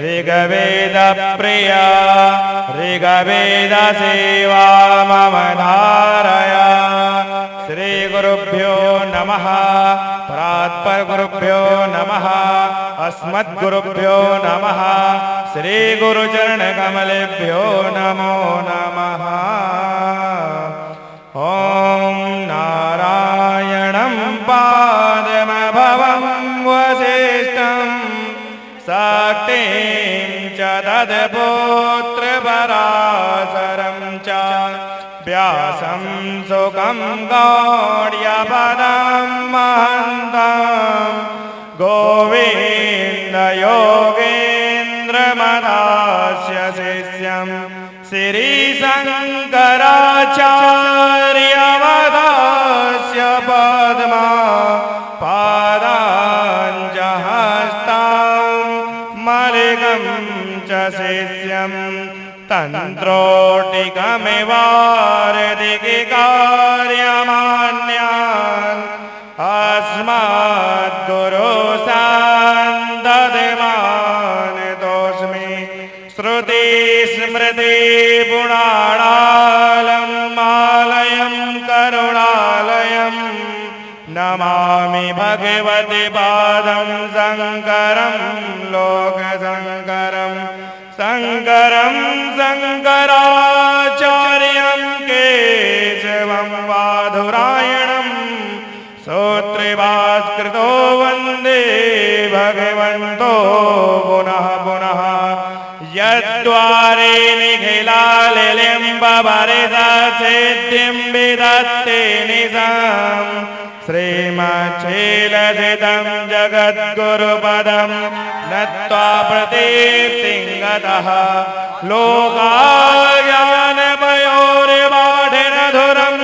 ऋग्वेद प्रिया ऋग्वेद सेवा मम धारय। श्री गुरुभ्यो नमः। प्रात्परगुरुभ्यो नमः। अस्मद्गुरुभ्यो नमः। श्री गुरुचरणकमलेभ्यो नमो नमः। ओम नारायणं पादमभवं वसिष्ठं शक्तिं च तत्पुत्रपराशरं च व्यासं सुखं गौड्यपदं महन्तं गोविन्दयोगेन्द्रमदास्य शिष्यं श्रीशङ्कराचार्यवदास्य पद्मा पादाञ्जहस्तां मलिकं च शिष्यं तन्त्रोटिकमिवारदिकार्यमान्यान् अस्मद्गुरुसान्दधमानतोऽस्मि श्रुतिस्मृतिपुराणालयं करुणालयं नमामि भगवते पादं शङ्करं लोकशङ्करं शङ्करं शङ्कराचार्यं केशवं वाधुरायणं सूत्रिभास्कृतो वन्दे भगवन्तो पुनः पुनः। यद्वारे निखिलालिम्बभरितसिद्धिं विदत्ते निशां श्रीमच्छीलसितं जगद्गुरुपदं नत्वा प्रतीप्तिं गतः लोकाज्ञानमयोर्बाधिरधुरं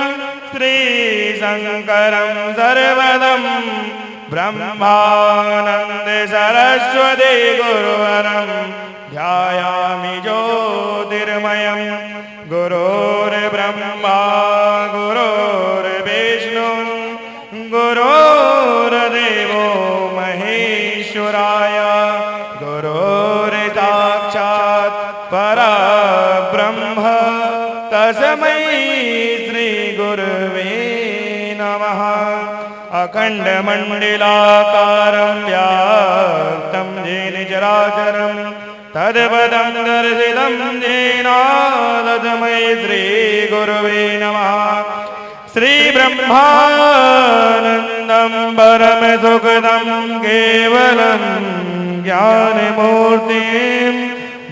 श्रीशङ्करं सर्वदं ब्रह्मानन्द सरस्वती गुरुवरं ध्यायामि ज्योतिर्मयं। गुरुर्ब्रह्मा गुरुर्विष्णु गुरुर्देवो महेश्वराय गुरुर्साक्षात् परब्रह्म तस्मै श्रीगुरुवे नमः। अखण्डमण्डलाकारं व्याप्तं येन चराचरं तत्पदं दर्शितं येन तस्मै श्रीगुरुवे नमः। श्रीब्रह्मानन्दं परमसुखदं केवलं ज्ञानमूर्तिं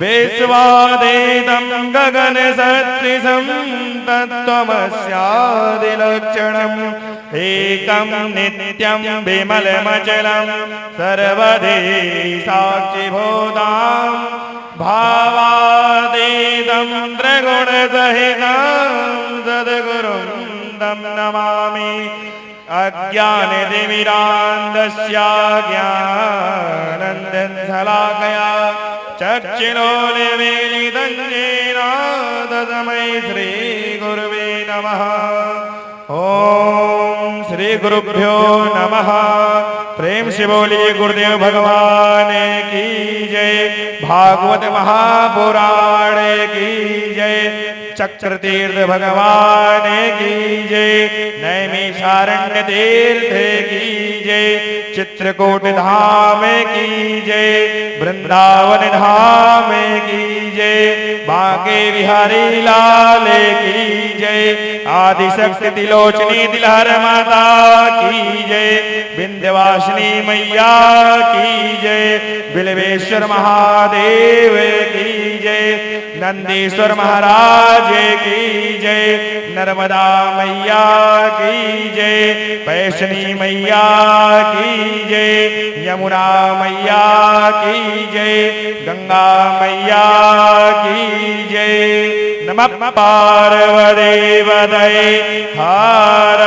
विश्वातीतं गगनसदृशं तत्त्वमस्यादिलक्षणम् एकं नित्यं विमलमचलं सर्वधी साक्षिभूतं भावातीतं त्रिगुणसहितं सद्गुरुं तं नमामि। अज्ञानतिमिरान्धस्याज्ञानञ्जनशलाकया चक्षुरोन्मीलितं येन तस्मै श्रीगुरुवे नमः। ओम श्री गुरुभ्यो नमः। प्रेम से बोलिए गुरुदेव भगवान की जय। भागवत महापुराण की जय। चक्रतीर्थ भगवान की जय। नैमिषारण्य तीर्थ की जय। चित्रकूट धाम की जय। वृंदावन धाम की जय। बांके बिहारी लाल की जय। आदिशक्ति तिलोचनी तिलहर माता की जय। विंध्यवासिनी मैया की जय। बिल्वेश्वर महादेव की जय। नंदीश्वर महाराज की जय। नर्मदा मैया की जय। वैष्णी मैया की जय। यमुना मैया की जय। गंगा मैया की जय। नमः पार्वती पतये हर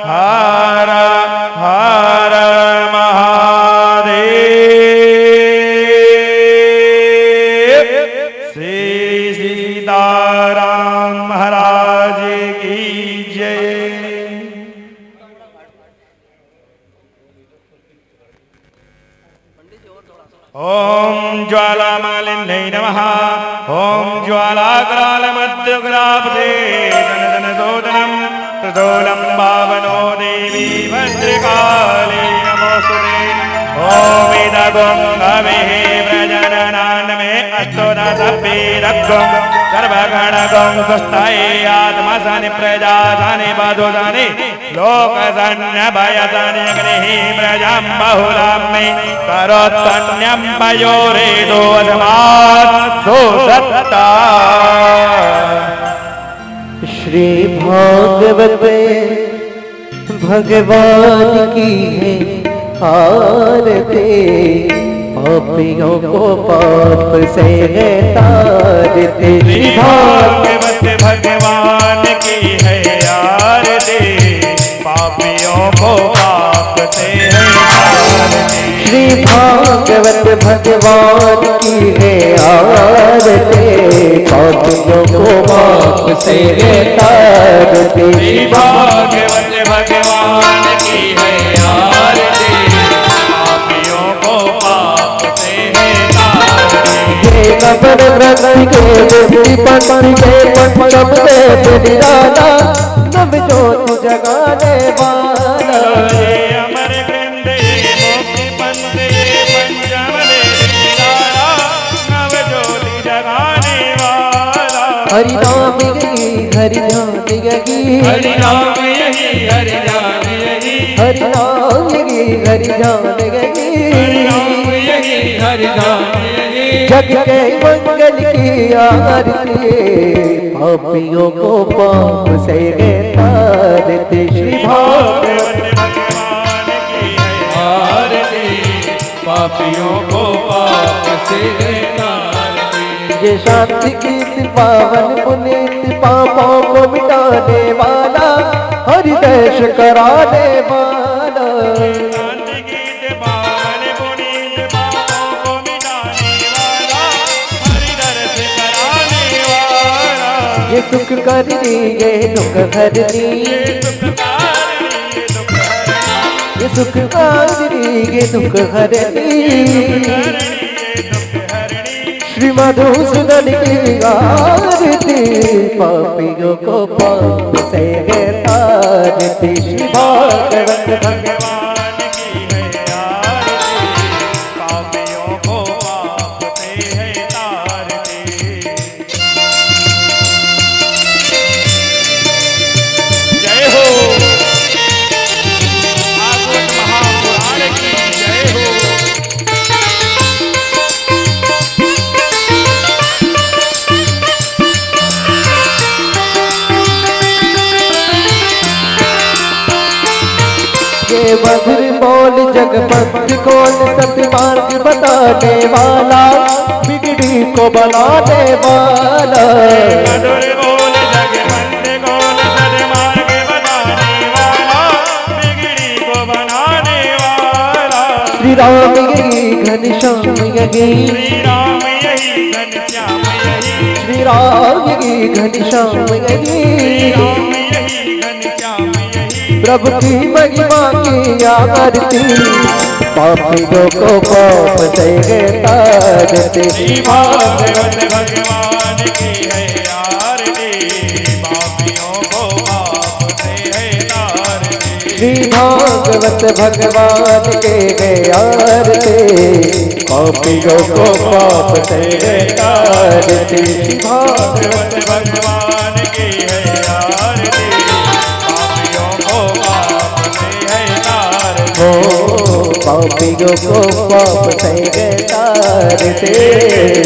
हर हर महादेव। श्री सीताराम महाराज की जय। ओम ज्वालामालिन्यै नमः ॐ ज्वालाग्रालमद्युग्रापदे धनधनदोदनं प्रदोलं पावनो देवी भद्रकाली नमोऽस्तुते ॐ इदगुं हविः प्रजननान्मे अस्तोदसपीरग्गुं सर्वगणगुं सुस्थये आत्मसनि प्रजासनि वधुसनि लोकसन्नभयसनि अग्निः प्रजां बहुलां मे करोत्तन्यं पयोरेदोऽस्मात् सुदत्ता। श्री भागवत भगवान की है आरती, पापियों को पाप से तारते। श्री भागवत भगवान की है आरती, पापियों को पाप से तारते। श्री भागवत भगवान की है आरती, पापियों को पाप से तारते। श्री भागवत भगवान की है आरती, पापियों को पाप से तारते। ये कबर व्रत के पंथ के पंचम देव निराला, नव ज्योत जगाने वाला। ये अमर ग्रंथ ये मोक्ष पंथ ये पंचम देव निराला, नव ज्योति जगाने वाला। हरि नाम यही हरि ध्यान यही, हरि नाम यही हरि ध्यान यही, हरि नाम यही हरि ध्यान यही, हरि नाम यही हरि ध्यान यही। जग के मंगल की आरती, पापियों को पाप से तारते। श्री भागवत भगवान की है आरती, पापियों को पाप से तारते। ये शांति गीत पावन पुनीत, पापों को मिटाने वाला, हरिदर्श कराने वाला। शांति गीत पावन पुनीत, पापों को मिटाने वाला, हरिदर्श कराने वाला। ये सुख करनी ये दुख हरनी, ये सुख करनी ये दुख हरनी। श्री मधुसूदन की आरती, पापियों को पाप से तारते। श्री भागवत भगवान की है आरती, पापियों को पाप से है तारते। जय हो भागवत महापुराण की जय हो। ये मधुर बोल जगपथ कौन सत्य मार्ग बताने वाला, बिगड़ी को बनाने वाला। मधुर बोल जगवंत कौन सद्मार्ग बताने वाला, बिगड़ी को बनाने वाला। श्री राम यही घनश्याम यही, श्री राम यही घनश्याम यही, श्री राम यही घनश्याम यही। श्री राम यही घनश्याम यही। प्रभु की महिमा की आरती, पापियों को पाप से तारते। श्री भागवत भगवान की है आरती, पापियों को पाप से है तारते। श्री भागवत भगवान के है आरती, पापियों को पाप से तारते। श्री भागवत भगवान की है आरती, पापियों को पाप से है तारते। पापियों को पाप से तारते।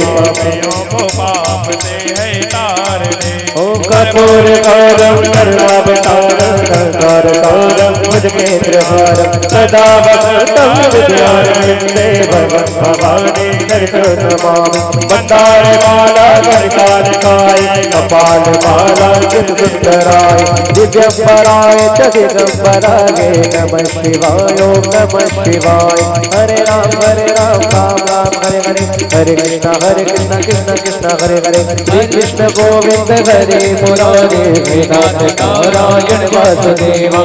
पापियों को पाप से है तारते। ओम कर्पूर गौरम करुणावतारम, संसार सारम भुजगेन्द्रहारम, सदा वसंतं विद्यारण्ये भगवन् भवानी शरणं नमामि। मंदारमाला गणकालिकाय, कपालमाला चित्तसुन्दराय, दिव्यंबराय च दिगंबराय, नमः शिवाय ओम नमः शिवाय। हरे राम राम राम हरे हरे कृष्ण कृष्ण कृष्ण हरे हरे श्री कृष्ण गोविंद हरे मुरारे हे नाथ नारायण वासुदेवा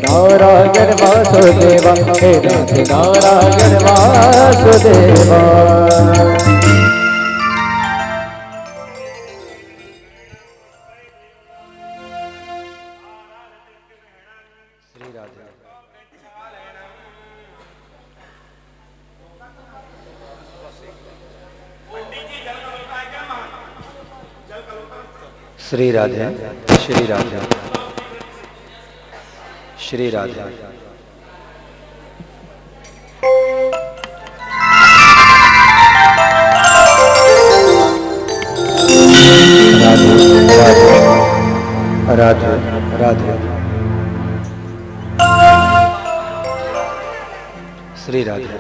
नारायण वासुदेवा हे नाथ नारायण वासुदेवा। श्री राधे श्री राधे श्री राधे। राधे राधे राधे श्री राधे।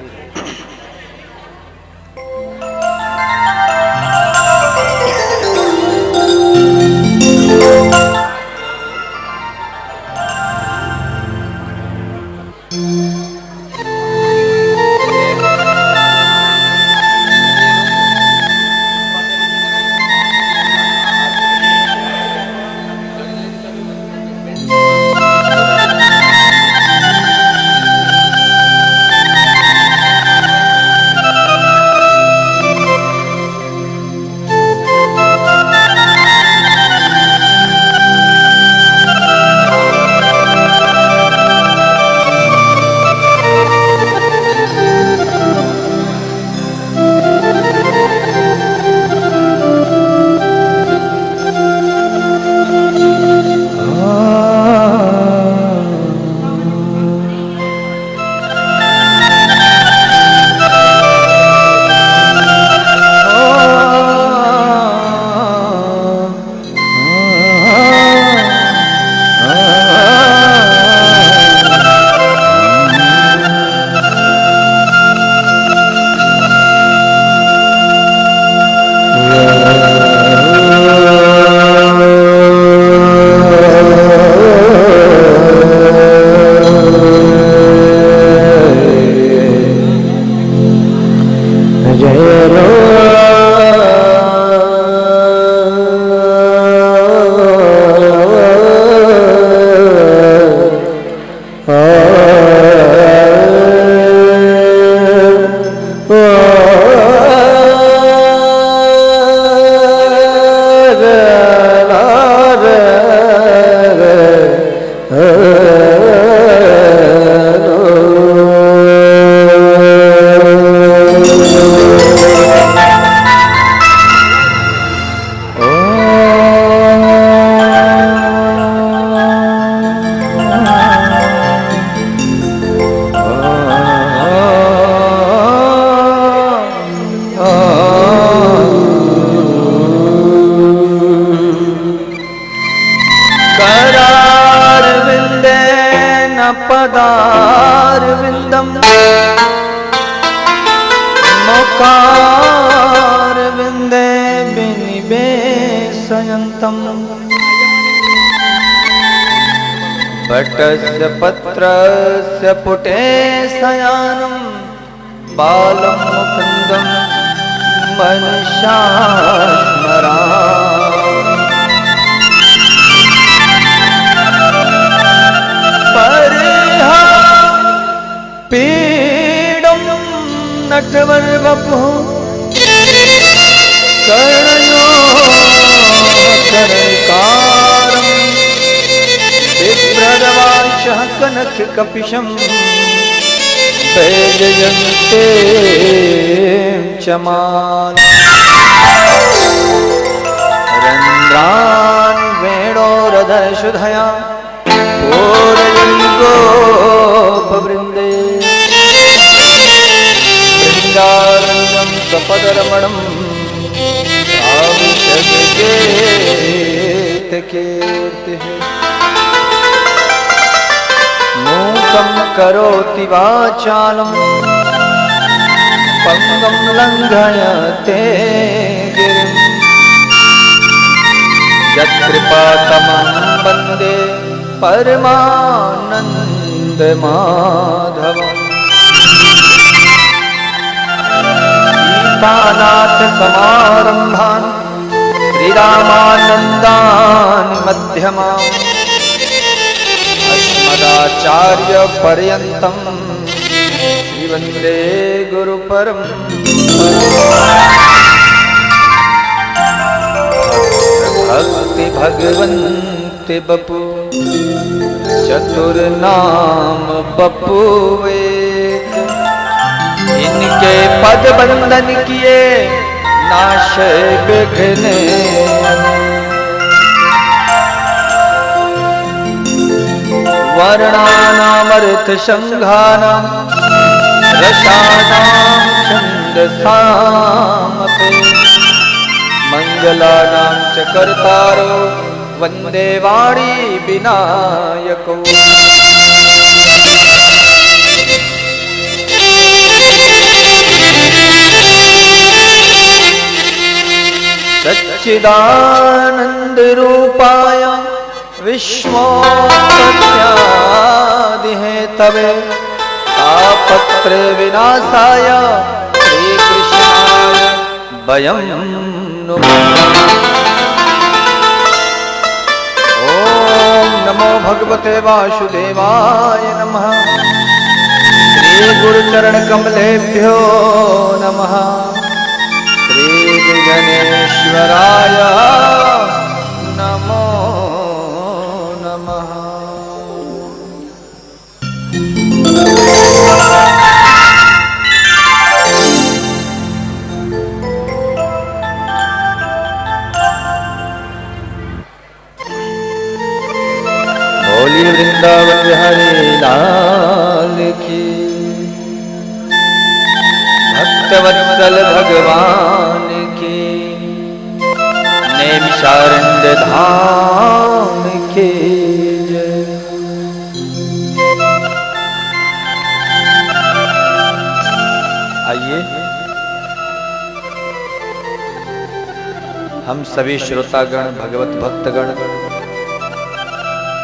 पदारविन्दं मुखारविन्दे विनिवेशयन्तम् भट्टस्य पत्रस्य पुटे शयानं बालं मुकुन्दं मनसा स्मरामि। पीडं नटवरवपुः कर्णयोः बिभ्रदवांशः कनककपिशं वैजयन्ते च माला। रन्ध्रान् वेणोरधरशुधया गोपवृन्दे वृन्दारण्यं सपदरमणं कीर्तिः। मूकं करोति वाचालं पङ्गं लङ्घयते गिरिं यत्कृपातमं वन्दे परमानंद माधव। कृष्णानाथ समारंभान् श्रीरामानन्दान् मध्यमाम् अस्मदाचार्य पर्यन्तं श्रीवन्दे भक्ति भगवन्ति बपू चतुर्नाम बपू वेद इनके पद बंधन किए नाश विघ्न वर्णानामर्थ संघानां रसानां छन्दसामपि मंगलानां च कर्तारो वंदे वाणी विनायको सच्चिदानंद रूपाय विश्वोत्पत्त्यादि हेतवे तापत्र विनाशाय श्री कृष्णाय वयं नुमः। ओम नमो भगवते वासुदेवाय नमः। श्री गुरुचरण कमलेभ्यो नमः। श्री गणेश्वराय नमो नमः। बोली वृंदावन बिहारी लाल की भक्तवत्सल भगवान की नैमिषारण्य धाम की जय। आइए हम सभी श्रोतागण भगवत भक्तगण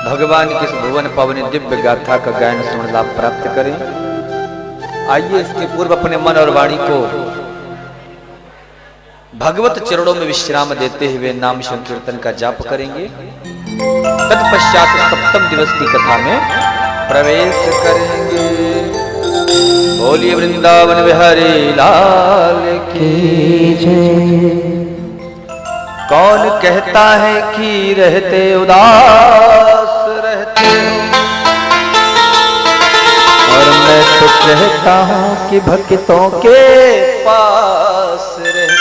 भगवान की इस भुवन पावनी दिव्य गाथा का गायन सुन लाभ प्राप्त करें। आइए इसके पूर्व अपने मन और वाणी को भगवत चरणों में विश्राम देते हुए नाम संकीर्तन का जाप करेंगे। तत्पश्चात सप्तम दिवस की कथा में प्रवेश करेंगे। बोलिए वृंदावन बिहारी लाल की जय। कौन कहता है कि रहते उदास रहते हो, और मैं तो कहता हूँ कि भक्तों के पास रहते हो।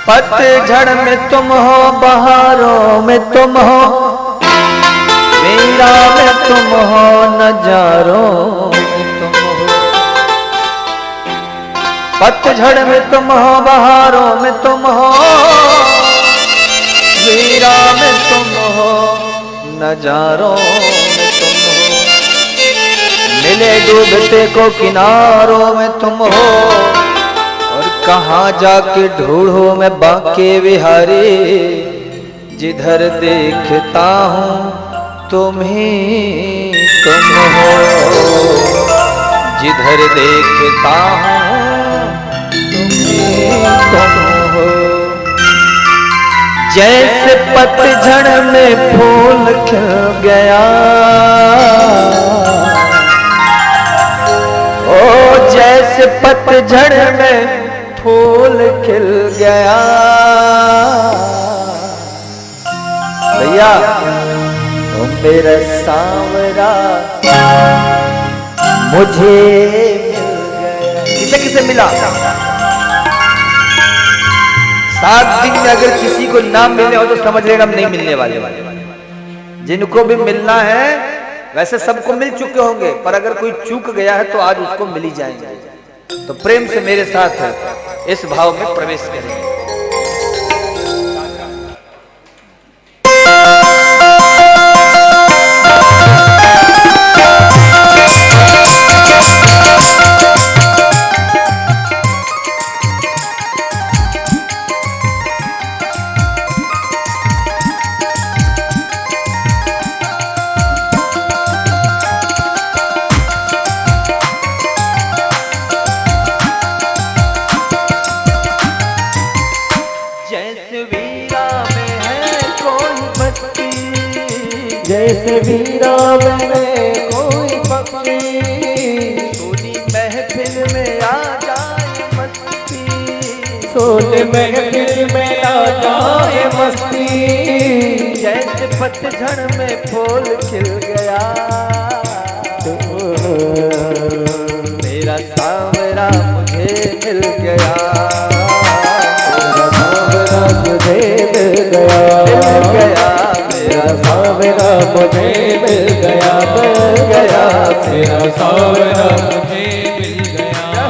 पतझड़ में तुम हो, बहारों में तुम हो, मीरा में तुम हो, नजारों में तुम हो। पतझड़ में तुम हो, बहारों में तुम हो, मीरा में तुम हो, नजारों में तुम हो। मिले डूबते को किनारों में तुम हो, और कहाँ जाके ढूंढो मैं बांके बिहारी। जिधर देखता हूँ तुम ही तुम हो, जिधर देखता हूँ तुम ही तुम हो। जैसे पतझड़ में फूल खिल गया, ओ जैसे पतझड़ में फूल खिल गया। भैया ओ मेरा सांवरा मुझे मिल गया। किसे किसे मिला? 7 दिन में अगर किसी को ना मिलने हो तो समझ लेगा नहीं मिलने वाले। जिनको भी मिलना है वैसे सबको मिल चुके होंगे, पर अगर कोई चूक गया है तो आज उसको मिल ही जाएंगे। तो प्रेम से मेरे साथ इस भाव में प्रवेश करेंगे। जैसे वीरा में कोई पक्षी, सोनी महफिल में आ जाए मस्ती, सोने महफिल में आ जाए मस्ती। जैसे पतझड़ में फूल खिल गया, मेरा सांवरा मुझे मिल गया, मेरा सांवरा मुझे मिल गया, मिल गया, मेरा सांवरा मुझे मिल गया, मिल गया, मेरा सांवरा मुझे मिल गया।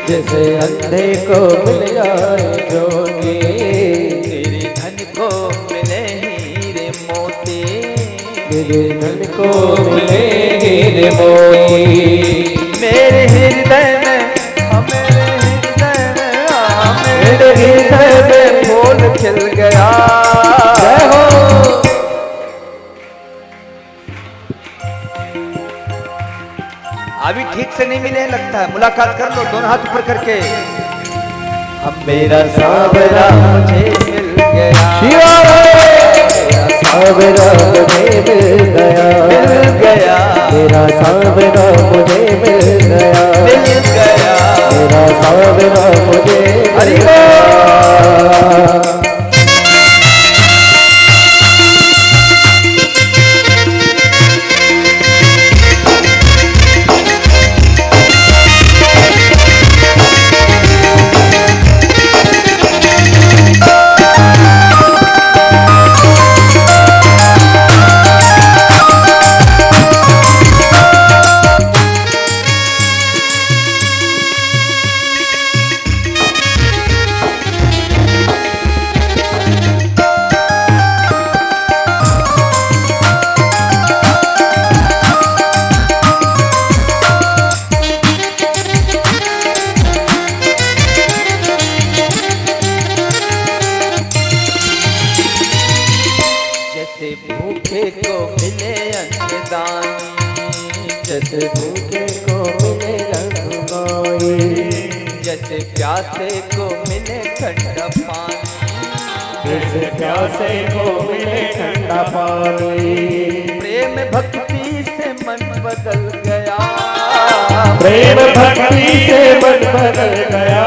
जैसे अंधे को मिल जाए ज्योति, तेरे धन को मिले हीरे मोती, मेरे धन को मिले हीरे मोती। मेरे हृदय में, मेरे हृदय में, मेरे हृदय में फूल खिल गया। जय हो। अभी ठीक से नहीं मिले लगता है, मुलाकात कर लो दोनों हाथ ऊपर करके। अब मेरा सांवरा मुझे मिल गया, शिवा मेरा सांवरा मुझे मिल गया, मिल गया, मेरा सांवरा मुझे मिल गया, मिल गया, मेरा सांवरा मुझे हरि मिल गया। भूखे को मिले अन्नदानी, जैसे भूखे को मिले रंगमाई, जैसे प्यासे को मिले ठंडा पानी, जैसे प्यासे को मिले ठंडा पानी। प्रेम भक्ति से मन बदल गया, प्रेम भक्ति से मन बदल गया।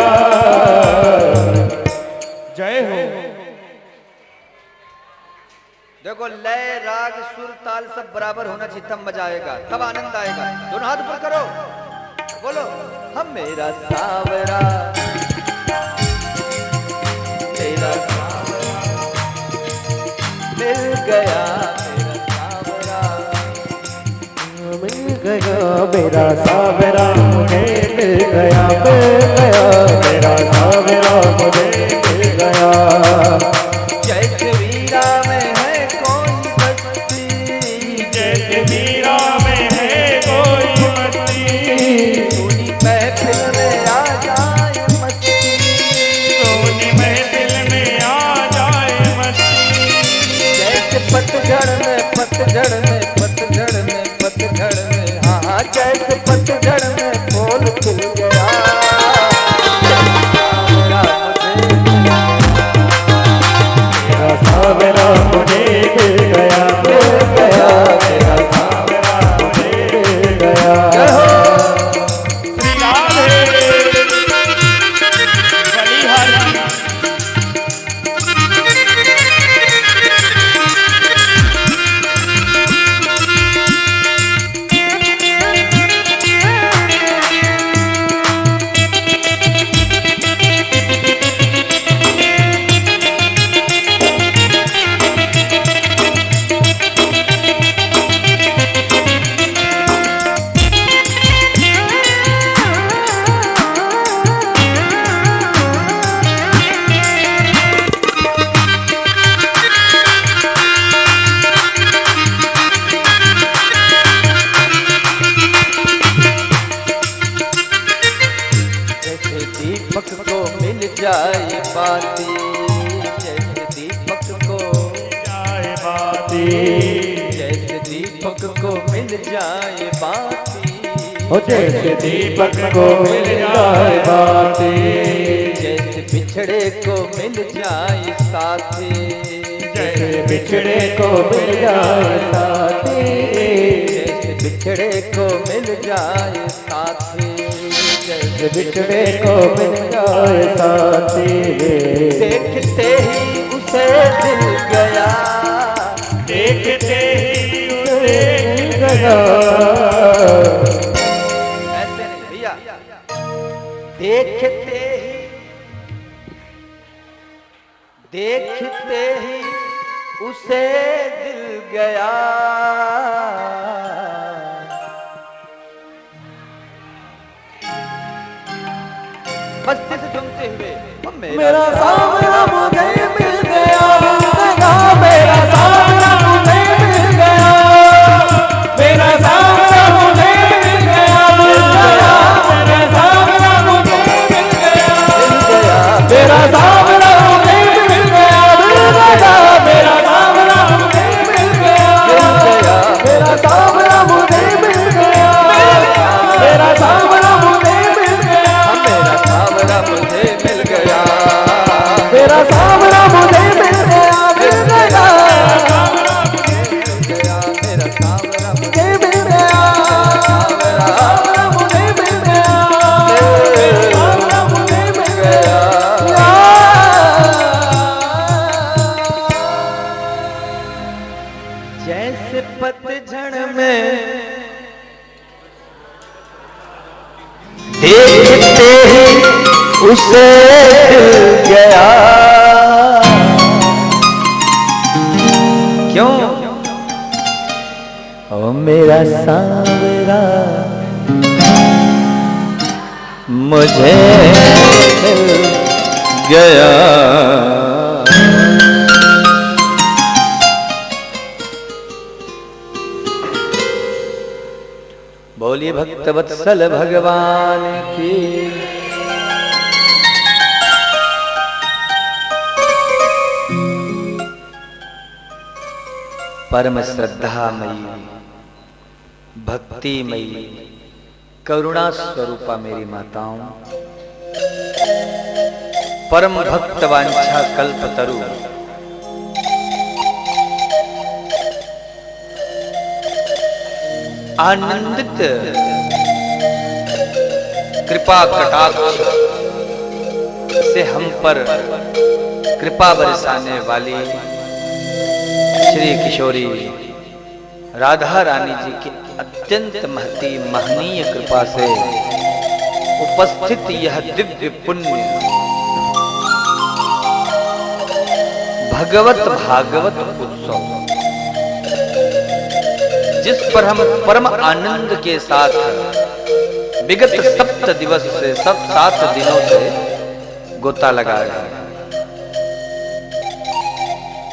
जय हो। देखो लय राग सुर ताल सब बराबर होना चाहिए, तब मजा आएगा, तब आनंद आएगा। दोनों हाथ ऊपर करो, बोलो हम मेरा सांवरा, मेरा सांवरा मिल गया, मेरा सांवरा मिल गया, मेरा सांवरा मुझे मिल गया, मिल गया, मेरा सांवरा मुझे मिल गया। जैसे वीरा में है कोई बस्ती, जैसे वीरा में है कोई मस्ती, सोनी महफिल में आ जाए मस्ती, सोनी महफिल में आ जाए मस्ती। जैसे पतझड़ में, पतझड़ में, पतझड़ में, पतझड़ में, हाँ जैसे पतझड़ में फूल खिल गया, बाती, जैसे दीपक को जाए बाती, जैसे दीपक को मिल जाए बाती, हो जैसे दीपक को मिल जाए बाती, जैसे बिछड़े को मिल जाए साथी, जैसे बिछड़े को मिल जाए साथी, जैसे बिछड़े को मिल जाए साथी, जैसे बिछड़े को मिल जाए साथी। देखते ही उसे दिल गया, देखते ही उसे गया, ऐसे नहीं भैया, देखते ही उसे दिल गया, मस्ती से झूमते हुए मेरा सामना मुझे मिल गया, मेरा सामना मुझे मिल गया, मेरा सामना मुझे मिल गया, मेरा सामना मुझे मिल गया, मेरा सामना मुझे मिल गया, मेरा सामना मुझे मिल गया, मेरा सामना मुझे मिल गया, मेरा सामना मुझे मिल गया, मेरा सामना मुझे मिल गया, मेरा सामना मुझे मिल गया, मिल गया, मेरा सामना मुझे मिल गया, सामना मुझे मिल गया, सामना मुझे मिल गया। जैसे पतझड़ में देखते ही उसे दिल गया, क्यों? ओ मेरा सांवरा मुझे मिल गया। बोलिए भक्तवत्सल भगवान की। परम श्रद्धामयी भक्तिमयी करुणा स्वरूपा मेरी माताओं, परम भक्त वांछा कल्पतरु, आनंदित कृपा कटाक्ष से हम पर कृपा बरसाने वाली श्री किशोरी राधा रानी जी की अत्यंत महती महनीय कृपा से उपस्थित यह दिव्य पुण्य भगवत भागवत उत्सव, जिस पर हम परम आनंद के साथ विगत 7 दिवस से 7 दिनों से गोता लगा रहे हैं।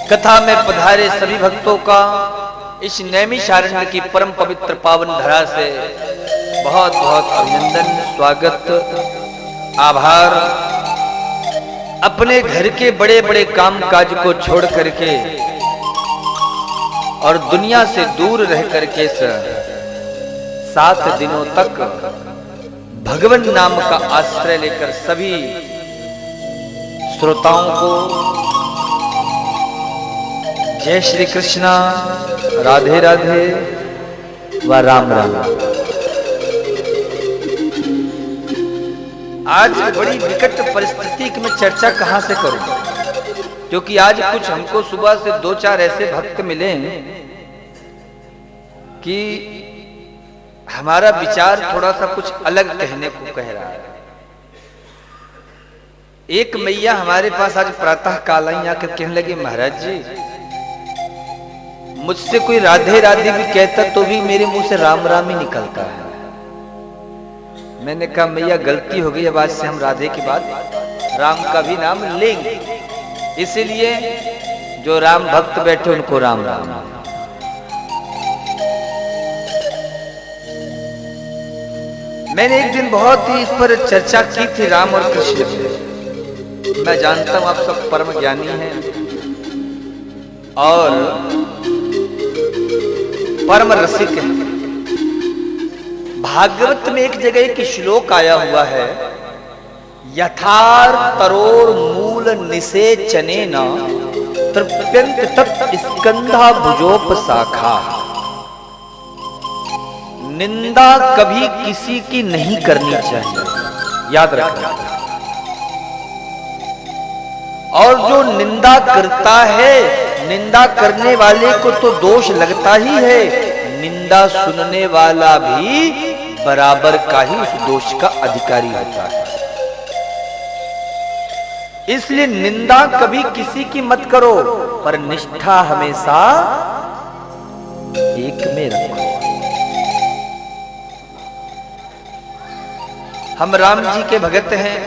कथा में पधारे सभी भक्तों का इस नैमिषारण्य की परम पवित्र पावन धरा से बहुत बहुत अभिनंदन, स्वागत, आभार। अपने घर के बड़े बड़े काम काज को छोड़ करके और दुनिया से दूर रह करके 7 दिनों तक भगवान नाम का आश्रय लेकर सभी श्रोताओं को जय श्री कृष्णा, राधे राधे व राम राम। आज बड़ी विकट परिस्थिति की मैं चर्चा कहां से करूं, क्योंकि आज कुछ हमको सुबह से 2-4 ऐसे भक्त मिले कि हमारा विचार थोड़ा सा कुछ अलग कहने को कह रहा है। एक मैया हमारे पास आज प्रातः काल आई आकर कहने लगी, महाराज जी मुझसे कोई राधे राधे भी कहता तो भी मेरे मुंह से राम राम ही निकलता है। मैंने कहा मैया गलती हो गई, अब आज से हम राधे के बाद राम का भी नाम लेंगे, इसीलिए जो राम भक्त बैठे उनको राम राम। मैंने एक दिन बहुत ही इस पर चर्चा की थी राम और कृष्ण पे, मैं जानता हूं आप सब परम ज्ञानी हैं और परम रसिक हैं। भागवत में एक जगह एक श्लोक आया हुआ है, यथार तरोर मूल निसेचने न तृप्यंत तत् स्कंधा भुजोप शाखा। निंदा कभी किसी की नहीं करनी चाहिए, याद रखना। और जो निंदा करता है, निंदा करने वाले को तो दोष लगता ही है, निंदा सुनने वाला भी बराबर का ही उस दोष का अधिकारी होता है। इसलिए निंदा कभी किसी की मत करो, पर निष्ठा हमेशा एक में रखो। हम राम जी के भगत हैं,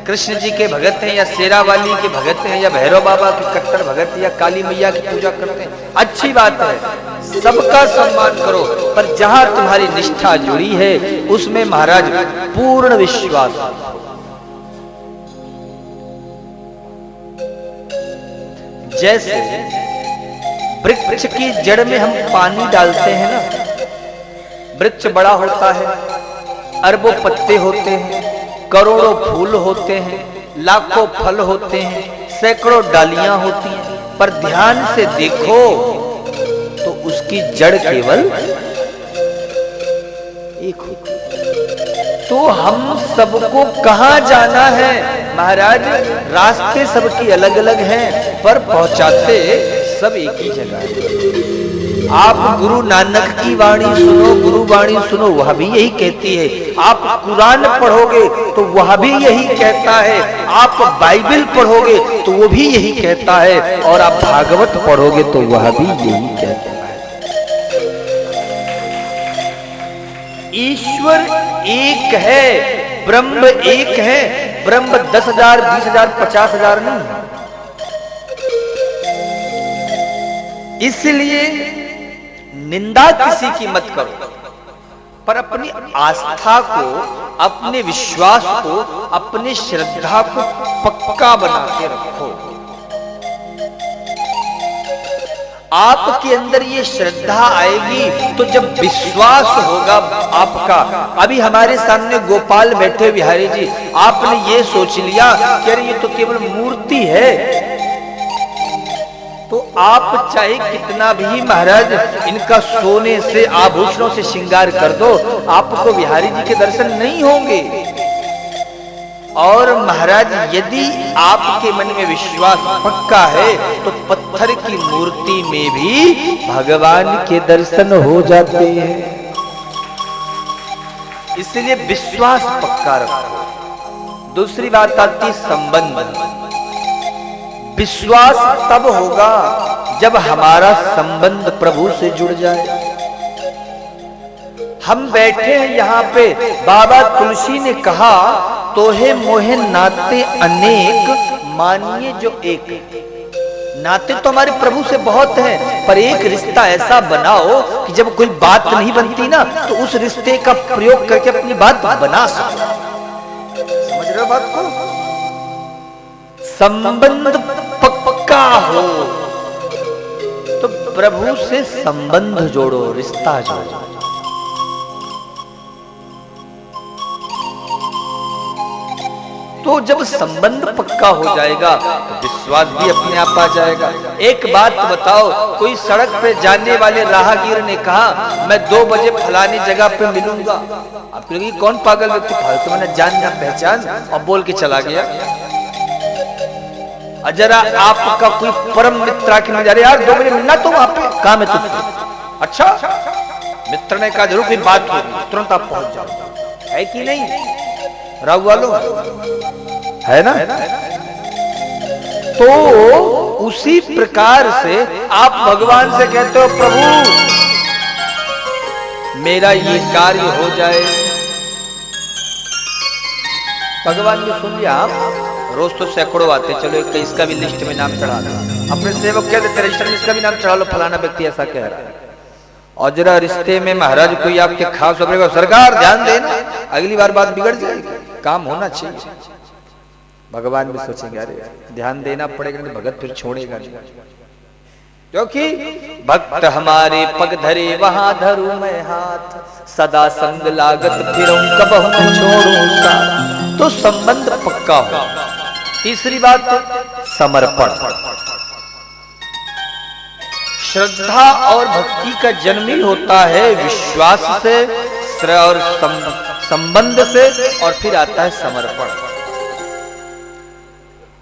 कृष्ण जी के भगत हैं, या शेरावाली के भगत हैं, या भैरव बाबा के कट्टर भगत, या काली मैया की पूजा करते हैं, अच्छी बात है, सबका सम्मान करो। पर जहां तुम्हारी निष्ठा जुड़ी है उसमें महाराज पूर्ण विश्वास। जैसे वृक्ष की जड़ में हम पानी डालते हैं ना, वृक्ष बड़ा होता है, अरबों पत्ते होते हैं, करोड़ों फूल होते हैं, लाखों फल होते हैं, सैकड़ों डालियां होती हैं, पर ध्यान से देखो तो उसकी जड़ केवल एक होती है। तो हम सबको कहां जाना है महाराज? रास्ते सबकी अलग अलग हैं, पर पहुंचाते सब एक ही जगह है। आप गुरु नानक की वाणी सुनो, गुरु वाणी सुनो, वह भी यही कहती है। आप कुरान पढ़ोगे तो वह भी यही कहता है, आप बाइबल पढ़ोगे तो वो भी यही कहता है, और आप भागवत पढ़ोगे तो वह भी यही कहता है। ईश्वर एक है, ब्रह्म एक है, ब्रह्म 10,000, 20,000, 50,000 नहीं। इसलिए निंदा किसी की मत करो, पर अपनी आस्था को, अपने विश्वास को, अपनी श्रद्धा को पक्का बना के रखो। आपके अंदर ये श्रद्धा आएगी तो जब विश्वास होगा आपका। अभी हमारे सामने गोपाल बैठे बिहारी जी, आपने ये सोच लिया कि अरे ये तो केवल मूर्ति है, तो आप चाहे कितना भी महाराज इनका सोने से, आभूषणों से श्रृंगार कर दो, आपको बिहारी जी के दर्शन नहीं होंगे। और महाराज यदि आपके मन में विश्वास पक्का है तो पत्थर की मूर्ति में भी भगवान के दर्शन हो जाते हैं। इसलिए विश्वास पक्का रखो। दूसरी बात आती संबंध। विश्वास तब होगा जब हमारा संबंध प्रभु से जुड़ जाए। हम बैठे हैं यहाँ पे, बाबा तुलसी ने कहा तोहे मोहे नाते अनेक, मानिए जो एक। नाते तो हमारे प्रभु से बहुत हैं, पर एक रिश्ता ऐसा बनाओ कि जब कोई बात नहीं बनती ना, तो उस रिश्ते का प्रयोग करके अपनी बात बना सको। समझ रहे हो बात को? संबंध पक्का हो तो प्रभु से संबंध जोड़ो, रिश्ता जोड़ो। तो जब संबंध पक्का हो जाएगा तो विश्वास भी अपने आप आ जाएगा। एक बात बताओ, कोई सड़क पे जाने वाले राहगीर ने कहा मैं 2 बजे फलानी जगह पे मिलूंगा। आप कहोगे कौन पागल व्यक्ति, फालतू में जान ना पहचान, और बोल के चला गया। जरा आपका कोई परम मित्र आके मिल जा रहे, यार 2 बजे मिलना, तो वहां पे काम है तुझसे। अच्छा, मित्र ने कहा जरूर कोई बात होगी, तुरंत आप पहुंच जाओ, है कि नहीं? राव वालों है ना? तो उसी प्रकार से आप भगवान से कहते हो प्रभु मेरा ये कार्य हो जाए। भगवान ने सुन लिया। आप रोज तो सैकड़ों आते, चलो एक इसका भी लिस्ट में नाम चढ़ा दो। अपने सेवक कह देते रजिस्टर में इसका भी नाम चढ़ा लो, फलाना व्यक्ति ऐसा कह रहा है। और जरा रिश्ते में महाराज कोई आपके खास हो, सरकार ध्यान देना, अगली बार बात बिगड़ जाएगी। काम होना चाहिए। भगवान भी सोचेंगे अरे ध्यान देना पड़ेगा, नहीं भगत फिर छोड़ेगा नहीं, क्योंकि भक्त हमारे पग धरे वहां धरू मैं हाथ, सदा संग लागत फिर कबहु न छोड़ू साथ। तो संबंध पक्का हो। तीसरी बात समर्पण। श्रद्धा और भक्ति का जन्म ही होता है विश्वास से और संबंध से, और फिर आता है समर्पण।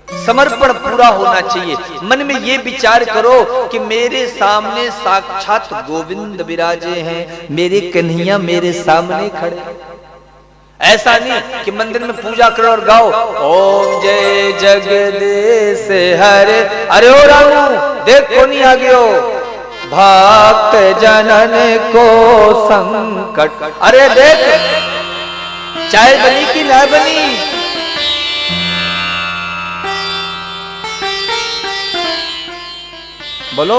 समर्पण पूरा होना चाहिए। मन में ये विचार करो कि मेरे सामने साक्षात गोविंद विराजे हैं, मेरे कन्हैया मेरे सामने खड़े। ऐसा नहीं कि मंदिर में पूजा करो और गाओ ओम जय जगदीश हरे, अरे ओ रामू देखो नहीं आ गयो, भक्त जनन को संकट, अरे देख चाय बनी कि ना बनी। बोलो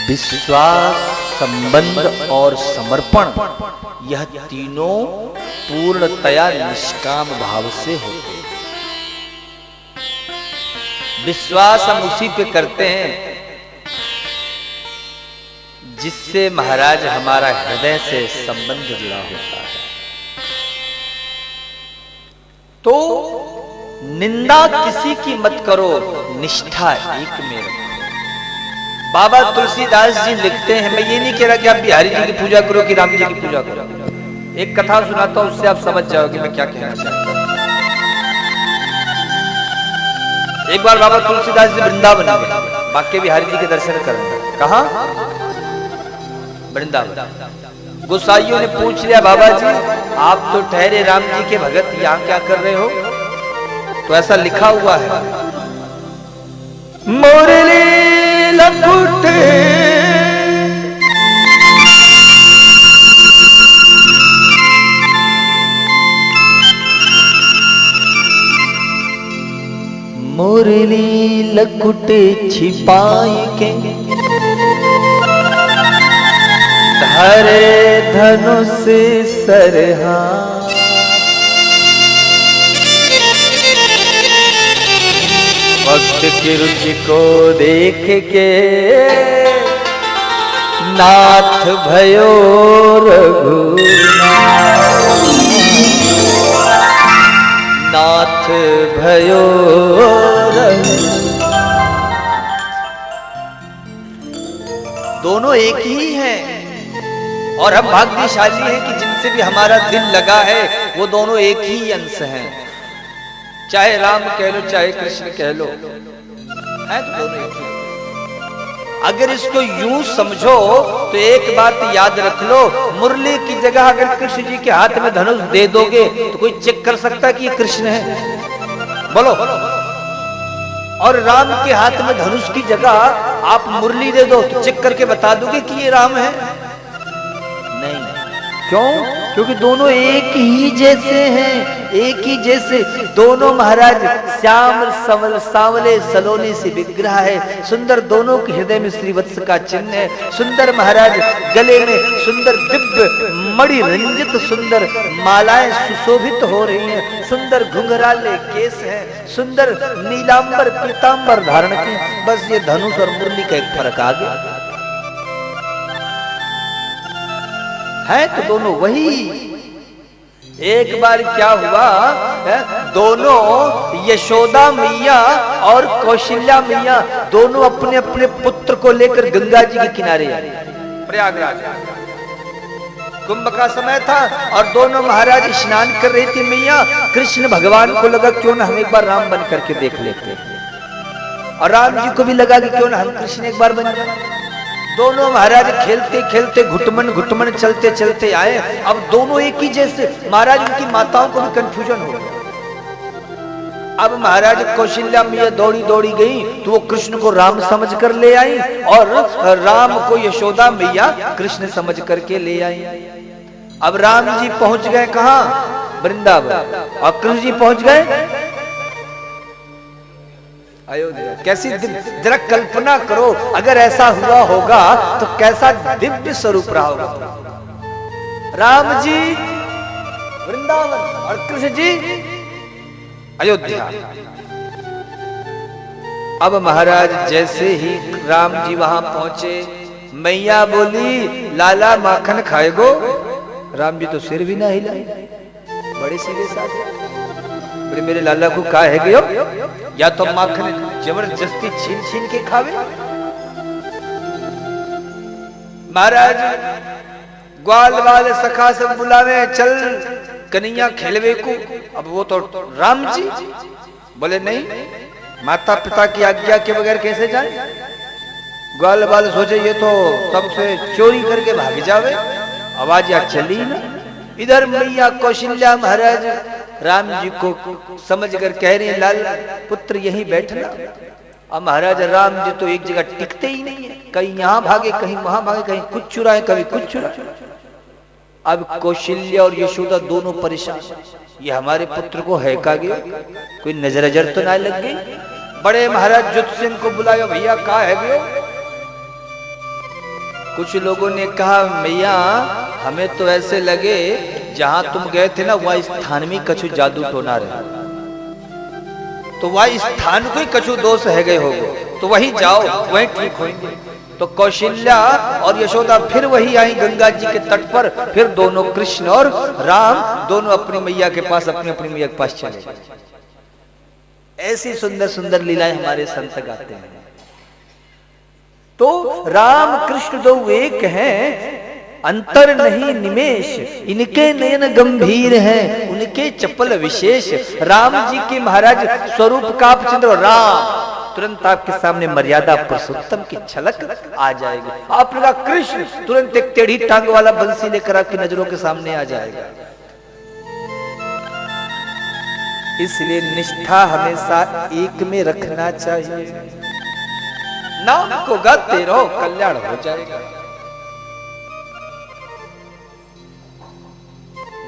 विश्वास, संबंध और समर्पण, यह तीनों पूर्णतया निष्काम भाव से होते हैं। विश्वास हम उसी पे करते हैं जिससे महाराज हमारा हृदय से संबंध जुड़ा होता है। तो निंदा किसी की मत करो, निष्ठा एक में रखो। बाबा तुलसीदास जी लिखते हैं, मैं ये नहीं कह रहा कि आप बिहारी जी की पूजा करो कि राम जी की पूजा करो। एक कथा सुनाता हूं, उससे आप समझ जाओगे मैं क्या कहना चाहता हूं। एक बार बाबा तुलसीदास जी वृंदावन गए, बांके बिहारी जी के दर्शन करने। कहां? वृंदावन। गोसाइयों ने पूछ लिया, बाबा जी आप तो ठहरे राम जी के भगत, यहां क्या कर रहे हो? तो ऐसा लिखा हुआ है, मुरली लपुटे मुरली लकुटे छिपाई के, धरे धनुष सरहा, भक्त की रुचि को देख के नाथ भयो रघुनाथ, नाथ भयो रघुनाथ। दोनों एक ही हैं और हम भाग्यशाली हैं कि जिनसे भी हमारा दिल लगा है वो दोनों एक ही अंश हैं। चाहे राम कह लो चाहे कृष्ण कह लो, है तो दोनों एक ही। अगर इसको यूं समझो तो एक बात याद रख लो, मुरली की जगह अगर कृष्ण जी के हाथ में धनुष दे दोगे तो कोई चेक कर सकता है कि ये कृष्ण है? बोलो। और राम के हाथ में धनुष की जगह आप मुरली दे दो तो चेक करके बता दोगे कि ये राम है? नहीं। क्यों? क्योंकि दोनों एक ही जैसे हैं, एक ही जैसे। दोनों महाराज श्याम सवल सांवले सलोने से विग्रह है, सुंदर दोनों के हृदय में श्रीवत्स का चिन्ह है। सुंदर महाराज गले में सुंदर दिव्य मणि रंजित सुंदर मालाएं सुशोभित हो रही हैं, सुंदर घुंघराले केस हैं, सुंदर नीलांबर पीतांबर धारण की। बस ये धनुष और मुरली का एक फर्क आ गया है, तो दोनों वही। एक बार क्या हुआ है, दोनों यशोदा मैया और कौशल्या मैया दोनों अपने अपने पुत्र को लेकर गंगा जी के किनारे प्रयागराज, कुंभ का समय था और दोनों महाराज स्नान कर रही थी। मैया कृष्ण भगवान को लगा क्यों ना हम एक बार राम बन करके देख लेते हैं, और राम जी को भी लगा कि क्यों ना हम कृष्ण एक बार बन जाए। दोनों महाराज खेलते खेलते घुटमन घुटमन चलते चलते आए। अब दोनों एक ही जैसे। महाराज उनकी माताओं को भी कंफ्यूजन हो गया। अब महाराज कौशल्या मैया दौड़ी दौड़ी गई तो वो कृष्ण को राम समझ कर ले आई और राम को यशोदा मैया कृष्ण समझ करके ले आई। अब राम जी पहुंच गए कहां? वृंदावन, और कृष्ण जी पहुंच गए अयोध्या। कैसी जरा कल्पना करो, अगर ऐसा हुआ होगा तो कैसा दिव्य स्वरूप रहा होगा। राम जी वृंदावन और कृष्ण जी अयोध्या। अब महाराज जैसे ही राम जी वहां पहुंचे, मैया बोली लाला माखन खाएगो। राम जी तो सिर भी ना हिलाई, बड़े सीधे साधे, बोले मेरे लाला को का है गयो, या तो माखन जबरदस्ती छीन छीन के खावे। महाराज ग्वाल वाले सखा सब बुलावे, चल कन्हैया खेलवे को। अब वो तो राम जी बोले नहीं, माता पिता की आज्ञा के बगैर कैसे जाए। ग्वाल वाले सोचे ये तो सबसे चोरी करके भाग जावे, आवाज या चली ना। इधर मैया कौशल्या महाराज राम जी को समझ कर कह रहे हैं लाल पुत्र यहीं बैठना। अब महाराज राम जी तो एक जगह टिकते ही नहीं है, कहीं यहाँ भागे कहीं वहां भागे, कहीं कुछ चुराए कभी कुछ चुराए। अब कौशल्या और यशोदा दोनों परेशान, ये हमारे पुत्र को है का गया, कोई नजर नजर तो ना लग गई। बड़े महाराज जुत्सिन को बुलाया, भैया का है गयो। कुछ लोगों ने कहा मैया हमें तो ऐसे लगे जहां तुम गए थे ना वह स्थान में कछु जादू टोना रहे, तो वह स्थान को ही कछु दोष है गए हो, तो वहीं जाओ वहीं ठीक होंगे। तो कौशल्या और यशोदा फिर वही आई गंगा जी के तट पर। फिर दोनों कृष्ण और राम दोनों अपनी मैया के पास, अपनी अपनी मैया के पास चले गए। ऐसी सुंदर सुंदर लीलाएं हमारे संत गाते हैं। तो राम कृष्ण दो एक हैं, अंतर नहीं निमेश, इनके नयन गंभीर हैं, उनके चपल विशेष। राम जी के महाराज स्वरूप का आप चंद्र राम, तुरंत आपके सामने मर्यादा पुरुषोत्तम की झलक आ जाएगी। आपने कहा कृष्ण, तुरंत एक टेढ़ी टांग वाला बंसी लेकर आपकी नजरों के सामने आ जाएगा। इसलिए निष्ठा हमेशा एक में रखना चाहिए, नाम को गाते रहो कल्याण हो जाएगा।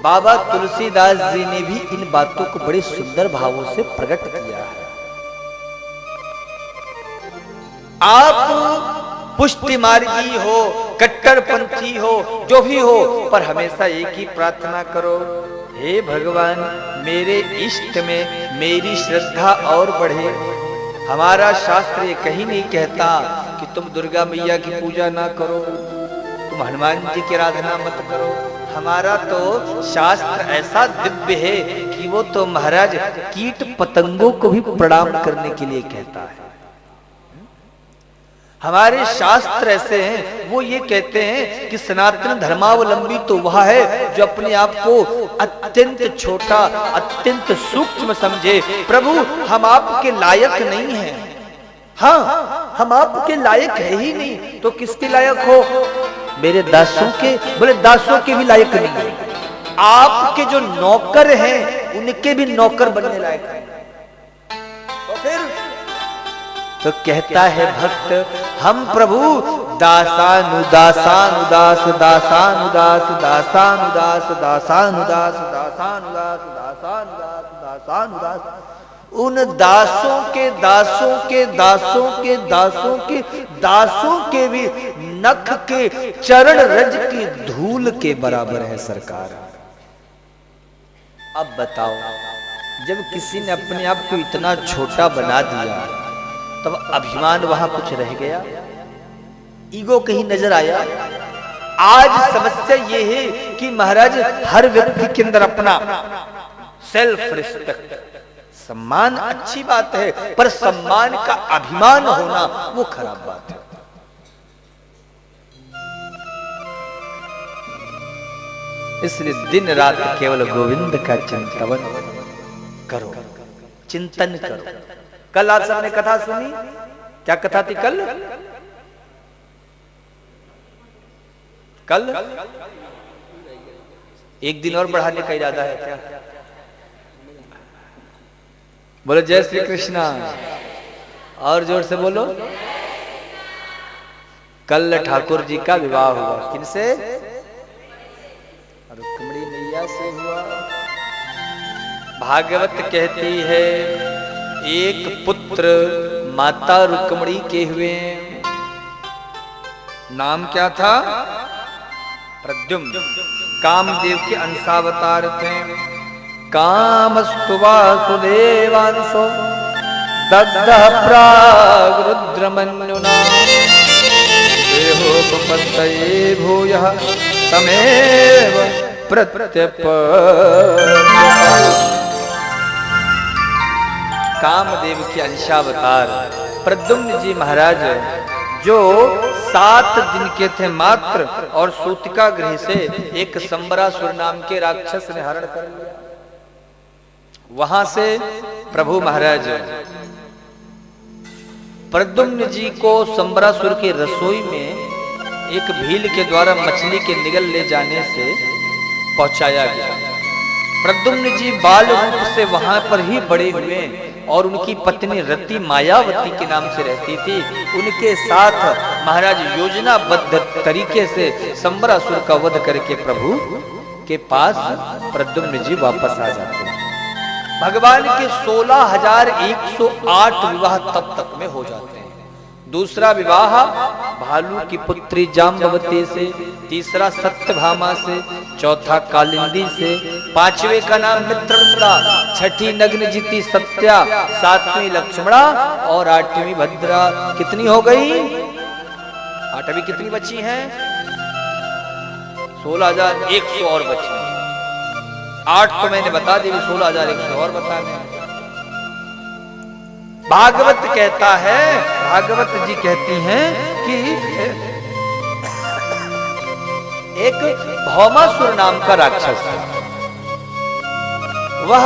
बाबा तुलसीदास जी ने भी इन बातों को बड़े सुंदर भावों से प्रकट किया है। आप पुष्टि मार्गी हो, कट्टरपंथी हो, जो भी हो, पर हमेशा एक ही प्रार्थना करो, हे भगवान मेरे इष्ट में मेरी श्रद्धा और बढ़े। हमारा शास्त्र ये कहीं नहीं कहता कि तुम दुर्गा मैया की पूजा ना करो, तुम हनुमान जी की आराधना मत करो। हमारा तो शास्त्र ऐसा दिव्य है कि वो तो महाराज कीट पतंगों को भी प्रणाम करने के लिए कहता है। हमारे शास्त्र ऐसे हैं, वो ये कहते हैं कि सनातन धर्मावलंबी तो वह है जो अपने आप को अत्यंत छोटा, अत्यंत सूक्ष्म समझे। प्रभु हम आपके लायक नहीं हैं, हाँ हम आपके लायक है ही नहीं, तो किसके लायक हो? मेरे दासों के। बोले दासों के भी लायक नहीं है, आपके जो नौकर हैं उनके भी नौकर बनने लायक है। तो फिर तो कहता है भक्त हम प्रभु दासानुदासानुदास दासानुदास दासानुदास दासानुदास दासानुदास दासानुदास दासानुदास उन दासों के दासों के दासों के दासों के दासों के भी नख के चरण रज की धूल के बराबर है सरकार। अब बताओ, जब किसी ने अपने आप को इतना छोटा बना दिया तब अभिमान वहां कुछ रह गया? ईगो कहीं नजर आया? आज समस्या ये है कि महाराज हर व्यक्ति के अंदर अपना सेल्फ रिस्पेक्ट, सम्मान अच्छी बात है, पर सम्मान का अभिमान होना वो खराब बात है। इसलिए दिन रात केवल गोविंद का चिंतन करो, चिंतन करो। कल आप सबने कथा सुनी, क्या कथा थी कल? कल एक दिन और बढ़ाने का इरादा है क्या? बोलो जय श्री कृष्णा, और जोर से बोलो। कल ठाकुर जी का विवाह हुआ, किनसे? रुक्मिणी मैया से हुआ। भागवत कहती है एक पुत्र माता रुक्मिणी के हुए, नाम क्या था? प्रद्युम्न कामदेव के अंशावतार थे। कामस्तु वासुदेवांशो दग्धः प्राग रुद्रमन्युना देहोपपत्तये भूयः तमेव प्रत्यप। कामदेव के अंशावतार प्रद्युम्न जी महाराज जो 7 दिन के थे मात्र, और सूतिका गृह से एक संबरासुर नाम के राक्षस ने हरण कर लिया। वहां से प्रभु महाराज प्रद्युम्न जी को संबरासुर के रसोई में एक भील के द्वारा मछली के निगल ले जाने से पहुंचाया गया। प्रद्युम्न जी बाल रूप से वहां पर ही बड़े हुए, और उनकी पत्नी रति मायावती के नाम से रहती थी। उनके साथ महाराज योजनाबद्ध तरीके से संबरासुर का वध करके प्रभु के पास प्रद्युम्न जी वापस आ जाते हैं। भगवान के 16,108 विवाह तब तक में हो जाते हैं। दूसरा विवाह भालू की पुत्री जाम्बवती से, तीसरा सत्यभामा से, चौथा कालिंदी से, 5वें का नाम मित्रवृंदा, 6ठी नग्नजिति सत्या, 7वीं लक्ष्मणा और 8वीं भद्रा। कितनी हो गई? 8वीं कितनी बची हैं? 16,100 और बची हैं। 8 तो मैंने बता दी, 16,100 और बताने। भागवत कहता है, भागवत जी कहती हैं कि एक भौमासुर नाम का राक्षस था। वह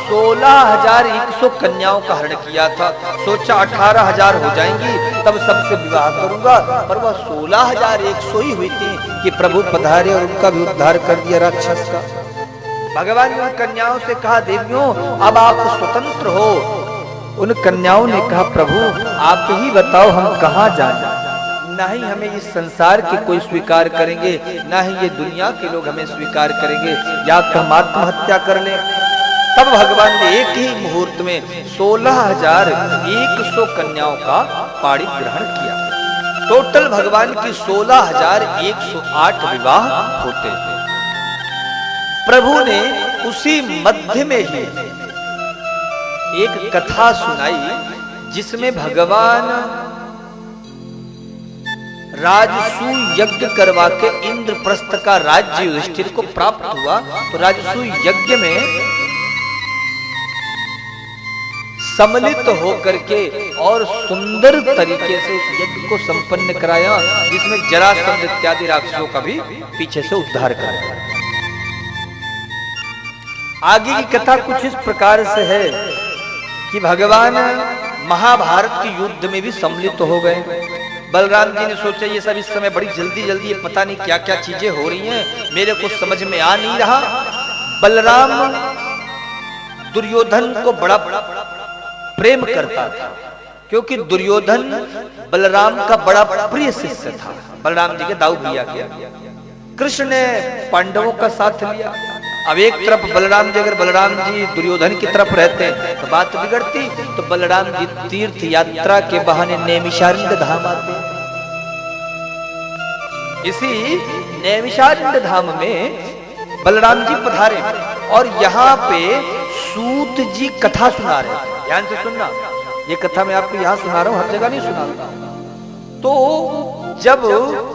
16,100 कन्याओं का हरण किया था। सोचा 18,000 हो जाएंगी तब सबसे विवाह करूंगा, पर वह 16,100 ही हुई थी कि प्रभु पधारे और उनका भी उद्धार कर दिया राक्षस का। भगवान ने उन कन्याओं से कहा, देवियों अब आप स्वतंत्र हो। उन कन्याओं ने कहा, प्रभु आप ही बताओ हम कहाँ जाएं? ना ही हमें इस संसार के कोई स्वीकार करेंगे, ना ही ये दुनिया के लोग हमें स्वीकार करेंगे, या तो हम आत्महत्या कर लें। तब भगवान ने एक ही मुहूर्त में 16,100 कन्याओं का पाणी ग्रहण किया। टोटल भगवान की 16,108 विवाह होते थे। प्रभु ने उसी मध्य में ही एक कथा सुनाई, जिसमें भगवान राजसूय यज्ञ करवा के इंद्रप्रस्थ का राज्य युधिष्ठिर को प्राप्त हुआ। तो राजसूय यज्ञ में सम्मिलित होकर के और सुंदर तरीके से उस यज्ञ को संपन्न कराया, जिसमें जरासंध इत्यादि राक्षसों का भी पीछे से उद्धार कराया। आगे की कथा कुछ इस प्रकार से है कि भगवान महाभारत के युद्ध में भी सम्मिलित हो गए। बलराम जी ने सोचा ये सब इस समय बड़ी जल्दी जल्दी, ये पता नहीं क्या क्या चीजें हो रही हैं, मेरे को समझ में आ नहीं रहा। बलराम दुर्योधन को बड़ा प्रेम करता था, क्योंकि दुर्योधन बलराम का बड़ा प्रिय शिष्य था। बलराम जी के दाऊ भैया के। कृष्ण ने पांडवों का साथ लिया। अब एक तरफ बलराम जी, अगर बलराम जी दुर्योधन की तरफ रहते तो बात बिगड़ती। तो बलराम जी तीर्थ यात्रा के बहाने नैमिषारण्य धाम आते। इसी नैमिषारण्य धाम में बलराम जी पधारे और यहाँ पे सूत जी कथा सुना रहे थे। ध्यान से सुनना, ये कथा मैं आपको यहाँ सुना रहा हूँ, हर जगह नहीं सुना रहा। तो जब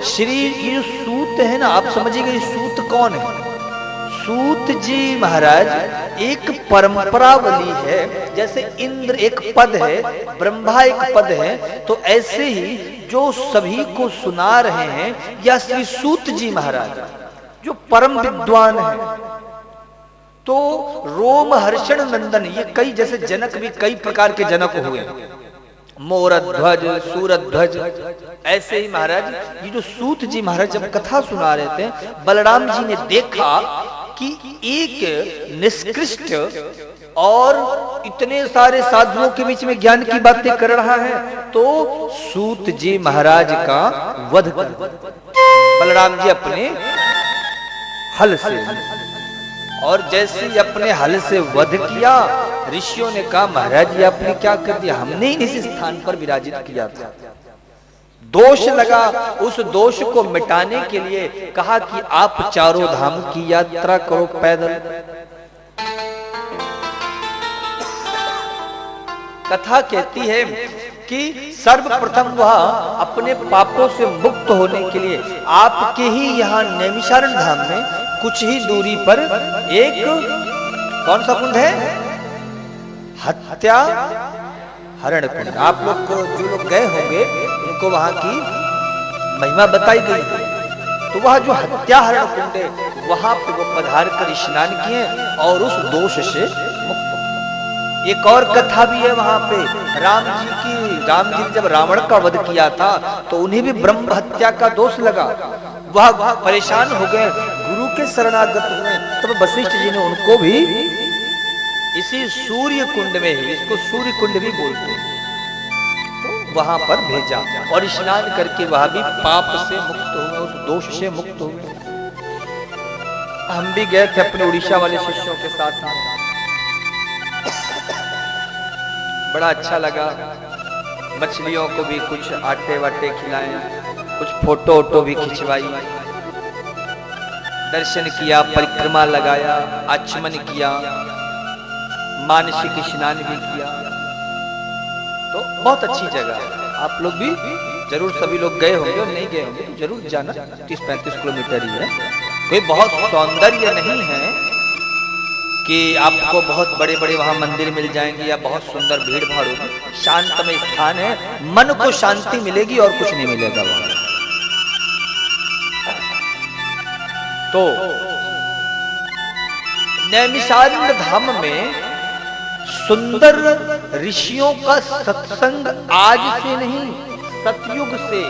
श्री ये सूत है ना, आप समझिएगा ये सूत कौन है? सूत जी महाराज एक परंपरावली है। जैसे इंद्र एक पद है, ब्रह्मा एक पद है, तो ऐसे ही जो सभी को सुना रहे हैं या श्री सूत जी महाराज जो परम विद्वान है। तो रोमहर्षण नंदन, ये कई जैसे जनक भी कई प्रकार के जनक हुए, मोरध्वज, सूरध्वज, ऐसे ही महाराज ये जो सूत जी महाराज जब कथा सुना रहे थे, बलराम जी ने देखा कि एक निष्कृष्ट और इतने सारे साधुओं के बीच में ज्ञान की बातें कर रहा है, तो सूत जी महाराज का वध कर बलराम जी अपने हल से, और जैसे ही अपने हल से वध किया, ऋषियों ने कहा महाराज ये आपने क्या कर दिया, हमने ही इस स्थान पर विराजित किया था। दोष लगा, उस दोष को मिटाने के लिए कहा कि आप चारों धाम की यात्रा करो पैदल। कथा कहती है कि सर्वप्रथम वह अपने पापों से मुक्त होने के लिए आपके ही यहाँ नैमिषारण्य धाम में कुछ ही दूरी पर एक कौन सा कुंड है? हत्या हरण कुंड। आप लोग को जो लोग गए होंगे उनको वहां की महिमा बताई गई है। तो वह जो हत्या हरण कुंड है वहां पे वो पधार कर स्नान किए और उस दोष से मुक्त। एक और कथा भी है वहां पे, राम जी ने जब रावण का वध किया था तो उन्हें भी ब्रह्म हत्या का दोष लगा। वह परेशान हो गए, गुरु के शरणागत हुए। तब वशिष्ठ जी ने उनको भी इसी सूर्य कुंड में ही, इसको सूर्य कुंड भी बोलते हैं, तो वहां पर भेजा और स्नान करके वह भी पाप से मुक्त हुए, उस दोष से मुक्त हुए। हम भी गए थे अपने उड़ीसा वाले शिष्यों के साथ, बड़ा अच्छा लगा। मछलियों को भी कुछ आटे वाटे खिलाए, कुछ फोटो वोटो भी खिंचवाई, दर्शन किया, परिक्रमा लगाया, आचमन किया, मानसिक स्नान भी किया। तो बहुत अच्छी जगह है। आप लोग भी जरूर, सभी लोग गए होंगे और नहीं गए होंगे तो जरूर जाना। 30-35 किलोमीटर ही है, कोई बहुत सौंदर्य नहीं है कि आपको बहुत बड़े बड़े वहां मंदिर मिल जाएंगे या बहुत सुंदर भीड़ भाड़ होगी। शांतमय स्थान है, मन को शांति मिलेगी और कुछ नहीं मिलेगा वहां। तो नैमिषारण्य धाम में सुंदर ऋषियों का सत्संग आज से नहीं, सतयुग से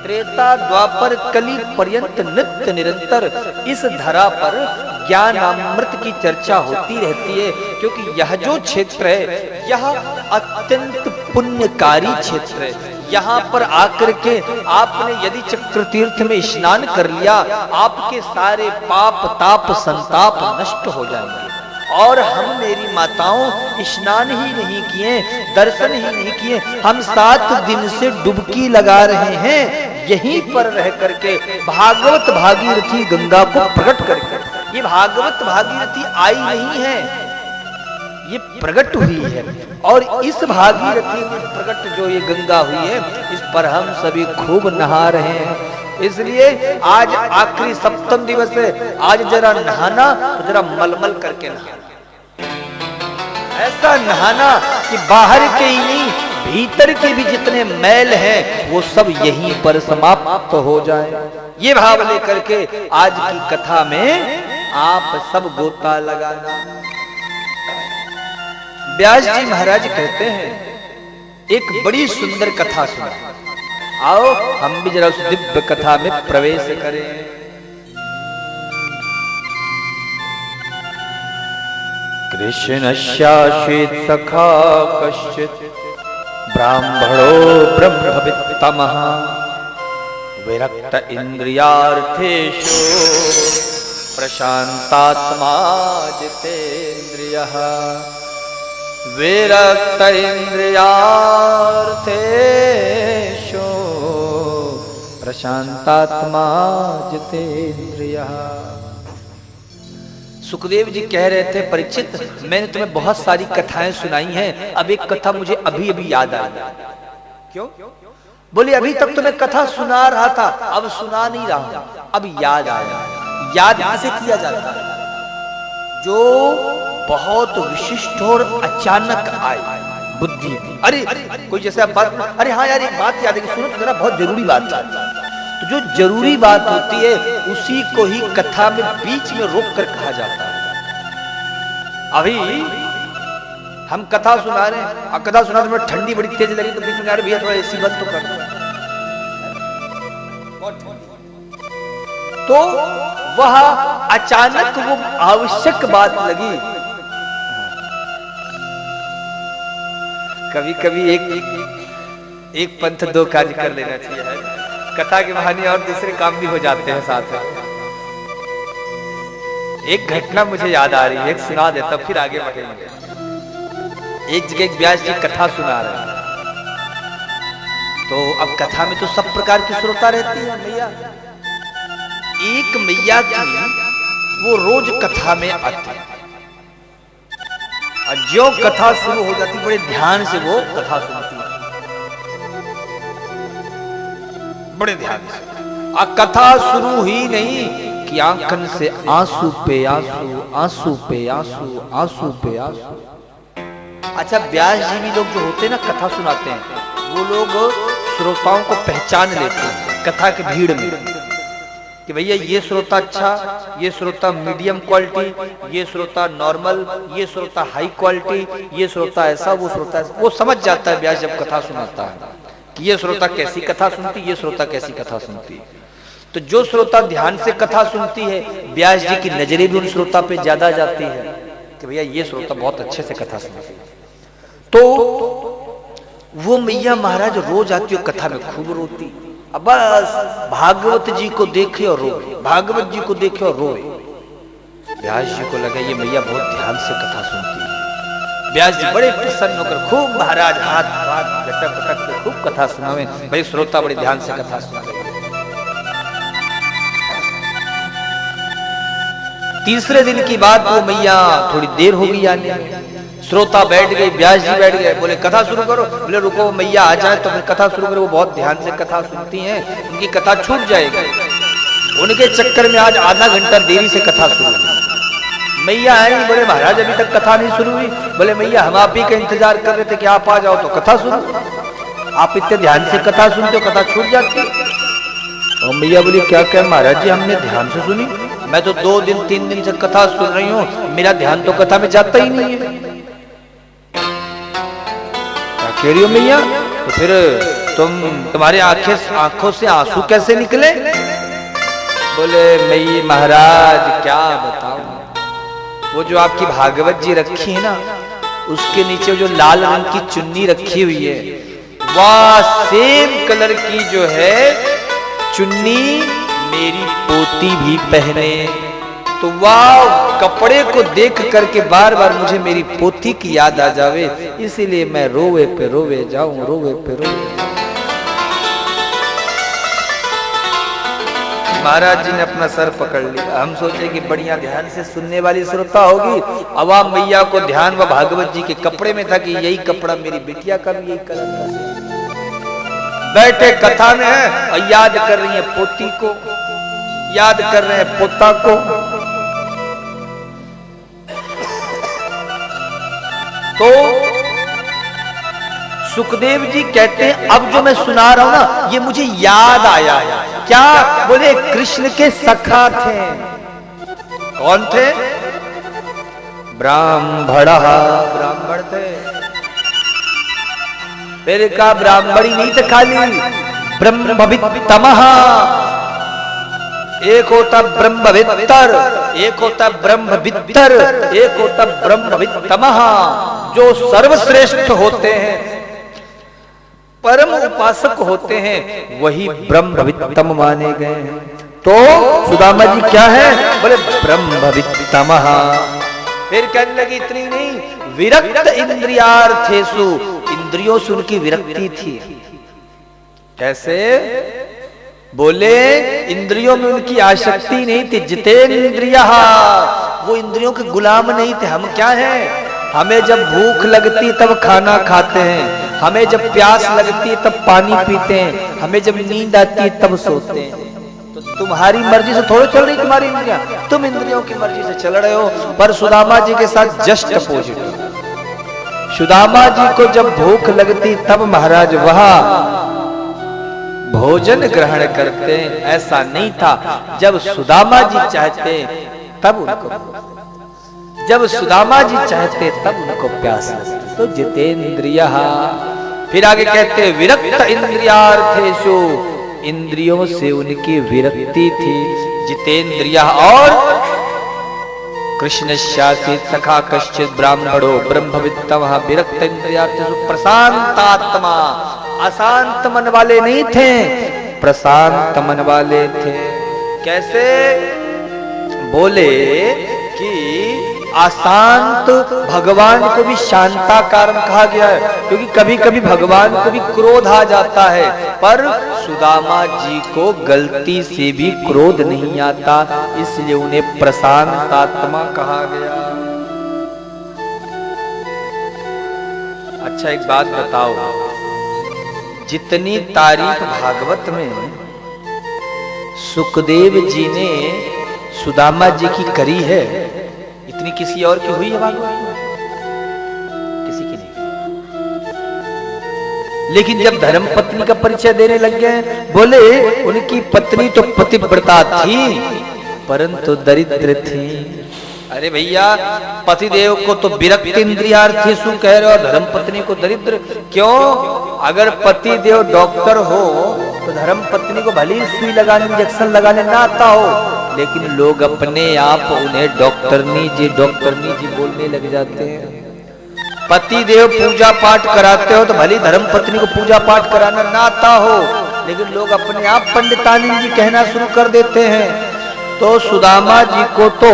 त्रेता द्वापर कली पर्यंत नित्य निरंतर इस धरा पर ज्ञान अमृत की चर्चा होती रहती है। क्योंकि यह जो क्षेत्र है यह अत्यंत पुण्यकारी क्षेत्र है। यहाँ पर आकर के आपने यदि चक्र तीर्थ में स्नान कर लिया, आपके सारे पाप ताप संताप नष्ट हो जाएंगे। और हम मेरी माताओं स्नान ही नहीं किए, दर्शन ही नहीं किए, हम 7 दिन से डुबकी लगा रहे हैं यहीं पर रह करके भागवत भागीरथी गंगा को प्रकट करके। ये भागवत भागीरथी आई नहीं है, ये प्रकट हुई है। और इस भागीरथी में प्रकट जो ये गंगा हुई है, इस पर हम सभी खूब नहा रहे हैं। इसलिए आज आखिरी सप्तम दिवस है, आज जरा नहाना तो जरा मलमल करके नहाना, ऐसा नहाना कि बाहर के ही नहीं भीतर के भी जितने मैल हैं वो सब यहीं पर समाप्त हो जाए। ये भाव लेकर के आज की कथा में आप सब गोता लगाना। व्यास जी महाराज कहते हैं एक बड़ी सुंदर कथा सुना, आओ हम भी जरा उस दिव्य कथा में प्रवेश करें। कृष्णस्यासीत् सखा कश्चित् ब्राह्मणो ब्रह्मवित्तमः विरक्त इंद्रियार्थेषु प्रशांतात्मा जितेन्द्रियः। विरक्त इंद्रियार्थेषु प्रशांतात्मा जितेन्द्रियः। सुखदेव जी कह रहे थे, परीक्षित मैंने तुम्हें बहुत सारी कथाएं सुनाई हैं, अब एक कथा मुझे अभी अभी याद आई। क्यों? बोले अभी तक तो मैं कथा सुना रहा था, अब सुना नहीं रहा, अब याद आया। याद कैसे किया जाता है? जो बहुत विशिष्ट और अचानक आए बुद्धि, अरे कोई जैसे बात, अरे हाँ यार एक बात याद है, सुनो तो जरा बहुत जरूरी बात है। तो जो जरूरी बात होती है उसी को ही कथा में बीच में रोक कर कहा जाता है। अभी हम कथा सुना रहे हैं, और कथा सुना तो ठंडी बड़ी तेज लगी तो बीच में यार भैया थोड़ा एसी बंद तो कर। तो वह अचानक वो आवश्यक बात लगी। कभी कभी एक पंथ दो कार्य कर लेना चाहिए, कथा के बहाने और दूसरे काम भी हो जाते हैं साथ में। एक घटना मुझे याद आ रही है, एक सुना देता फिर आगे बढ़ेंगे। एक जगह एक व्यास जी कथा सुना रहे हैं, तो अब कथा में तो सब प्रकार की श्रोता रहती है मैया। एक मैया की वो रोज कथा में आती है और जो कथा शुरू हो जाती बड़े ध्यान से वो कथा सुनती है, बड़े ध्यान से। और कथा शुरू ही नहीं कि आंखन से आंसू पे आंसू, आंसू पे आंसू, आंसू पे आंसू। अच्छा, व्यास जी भी लोग जो होते हैं ना कथा सुनाते हैं, वो लोग श्रोताओं को पहचान लेते हैं कथा की भीड़ में कि भैया ये श्रोता अच्छा, ये श्रोता मीडियम क्वालिटी, ये श्रोता नॉर्मल, ये श्रोता हाई क्वालिटी, ये श्रोता ऐसा, वो श्रोता ऐसा। वो समझ जाता है व्यास जब कथा सुनाता है कि ये श्रोता कैसी कथा सुनती, ये श्रोता कैसी कथा सुनती। तो जो श्रोता ध्यान से कथा सुनती है, व्यास जी की नजरें भी उन श्रोता पे ज्यादा जाती है कि भैया ये श्रोता बहुत अच्छे से कथा सुनती है। तो वो मैया महाराज रोज आती और कथा में खूब रोती। अब बस भागवत जी को देखे और रोए, भागवत जी को देखे और रोए। व्यास जी को लगा ये मैया बहुत ध्यान से कथा सुनती है। व्यास जी बड़े प्रसन्न होकर खूब महाराज हाथ हाथ लटक लटक के खूब कथा सुनावे। भाई श्रोता बड़े ध्यान से कथा सुनावे। तीसरे दिन की बात वो मैया थोड़ी देर हो गई आने में। श्रोता बैठ गए, व्यास जी बैठ गए, बोले कथा शुरू करो। बोले रुको मैया आ जाए तो फिर कथा शुरू करो। वो बहुत ध्यान से कथा सुनती हैं, उनकी कथा छूट जाएगी। उनके चक्कर में आज आधा घंटा देरी से कथा शुरू हुई। मैया आई, बोले महाराज अभी तक कथा नहीं शुरू हुई। बोले मैया हम आप ही का इंतजार कर रहे थे कि आप आ जाओ तो कथा शुरू। आप इतने ध्यान से कथा सुनते हो, कथा छूट जाती है। और मैया बोली क्या क्या महाराज जी हमने ध्यान से सुनी, मैं तो 2 दिन 3 दिन से कथा सुन रही हूँ, मेरा ध्यान तो कथा में जाता ही नहीं है। कह रही हो मैया? तो फिर तुम्हारे आंखों से आंसू कैसे निकले? बोले मैं महाराज क्या बताऊं, वो जो आपकी भागवत जी रखी है ना, उसके नीचे जो लाल रंग की चुन्नी रखी हुई है, वह सेम कलर की जो है चुन्नी मेरी पोती भी पहने। तो वाह, कपड़े को देख करके बार बार मुझे मेरी पोती की याद आ जावे, इसीलिए मैं रोवे पे रोवे जाऊं, रोवे पे रोवे। महाराज जी ने अपना सर पकड़ लिया। हम सोचे कि बढ़िया ध्यान से सुनने वाली श्रोता होगी। अवाम मैया को ध्यान व भागवत जी के कपड़े में था कि यही कपड़ा मेरी बिटिया का भी यही कलर का। बैठे कथा में है और याद कर रही है पोती को, याद कर रहे हैं पोता को। तो सुखदेव जी कहते हैं अब जो मैं सुना रहा हूं ना, ये मुझे याद आया। क्या? बोले कृष्ण के सखा थे। कौन थे? ब्राह्मण थे। फिर का ब्राह्मणी नहीं थे खाली, ब्रह्मवित्तमः। एक होता ब्रह्मवित्तर, एक होता ब्रह्मवित्तर, एक होता ब्रह्मवित्तमः। जो सर्वश्रेष्ठ होते हैं, परम उपासक होते हैं, वही ब्रह्मवित्तम माने गए हैं। तो सुदामा जी क्या है? बोले ब्रह्मवित्तमः। फिर कहने लगी इतनी नहीं, विरक्त इंद्रियार्थेषु, इंद्रियों से उनकी विरक्ति थी। कैसे? बोले इंद्रियों में उनकी आसक्ति नहीं थी। जितेंद्रियः, वो इंद्रियों के गुलाम नहीं थे। हम क्या हैं? हमें जब भूख लगती तब खाना खाते हैं, हमें जब प्यास लगती है तब पानी पीते हैं, हमें जब नींद आती है तब सोते हैं। तो तुम्हारी मर्जी से थोड़ी चल रही तुम्हारी इंद्रियां, तुम इंद्रियों की मर्जी से चल रहे हो। पर सुदामा जी के साथ जस्ट अपोजिट। सुदामा जी को जब भूख लगती तब महाराज वहां भोजन ग्रहण करते, ऐसा नहीं था। जब सुदामा जी चाहते तब उनको, जब सुदामा जी चाहते तब उनको प्यास लगती। तो जितेंद्रियः। फिर आगे कहते विरक्त इंद्रियार्थेषु, इंद्रियों से उनकी विरक्ति थी। जितेंद्रियः। और कृष्णस्यासीत् सखा कश्चित् ब्राह्मणो ब्रह्मवित्तमः विरक्त इंद्रियार्थेषु प्रशांतात्मा। अशांत मन वाले नहीं थे, प्रशांत मन वाले थे। कैसे? बोले कि अशांत भगवान को भी शांता कारण कहा गया है, क्योंकि कभी कभी भगवान को भी क्रोध आ जाता है, पर सुदामा जी को गलती से भी क्रोध नहीं आता, इसलिए उन्हें प्रशांत आत्मा कहा गया। अच्छा एक बात बताओ, जितनी तारीफ भागवत में सुखदेव जी ने सुदामा जी की करी है, इतनी किसी और की हुई है भागवत में? किसी की नहीं। लेकिन जब धर्म पत्नी का परिचय देने लग गए, बोले उनकी पत्नी तो पतिव्रता थी परंतु दरिद्र थी। अरे भैया, पतिदेव को तो विरक्त इंद्रियार्थी सु कह रहे हो, धर्म पत्नी को दरिद्र क्यों? अगर पतिदेव डॉक्टर हो तो धर्म पत्नी को भली सुई लगाने, इंजेक्शन लगाने ना आता हो, लेकिन लोग अपने आप उन्हें डॉक्टरनी जी बोलने लग जाते हैं। पतिदेव पूजा पाठ कराते हो तो भली धर्म पत्नी को पूजा पाठ कराना ना आता हो, लेकिन लोग अपने आप पंडितानी जी कहना शुरू कर देते हैं। तो सुदामा जी को तो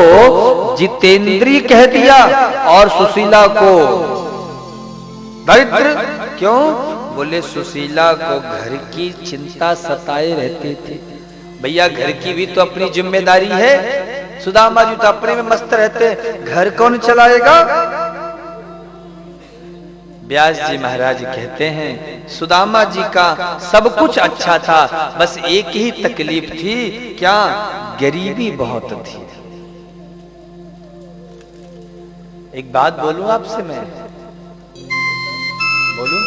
जितेंद्री कह दिया और सुशीला को दरिद्र क्यों? बोले सुशीला को घर की चिंता सताए रहती थी। भैया घर की भी तो अपनी जिम्मेदारी है, सुदामा जी तो अपने में मस्त रहते, घर कौन चलाएगा? व्यास जी महाराज कहते हैं सुदामा जी का सब कुछ अच्छा था, बस एक ही तकलीफ थी, क्या? गरीबी बहुत थी। एक बात बोलूं आपसे, मैं बोलूं?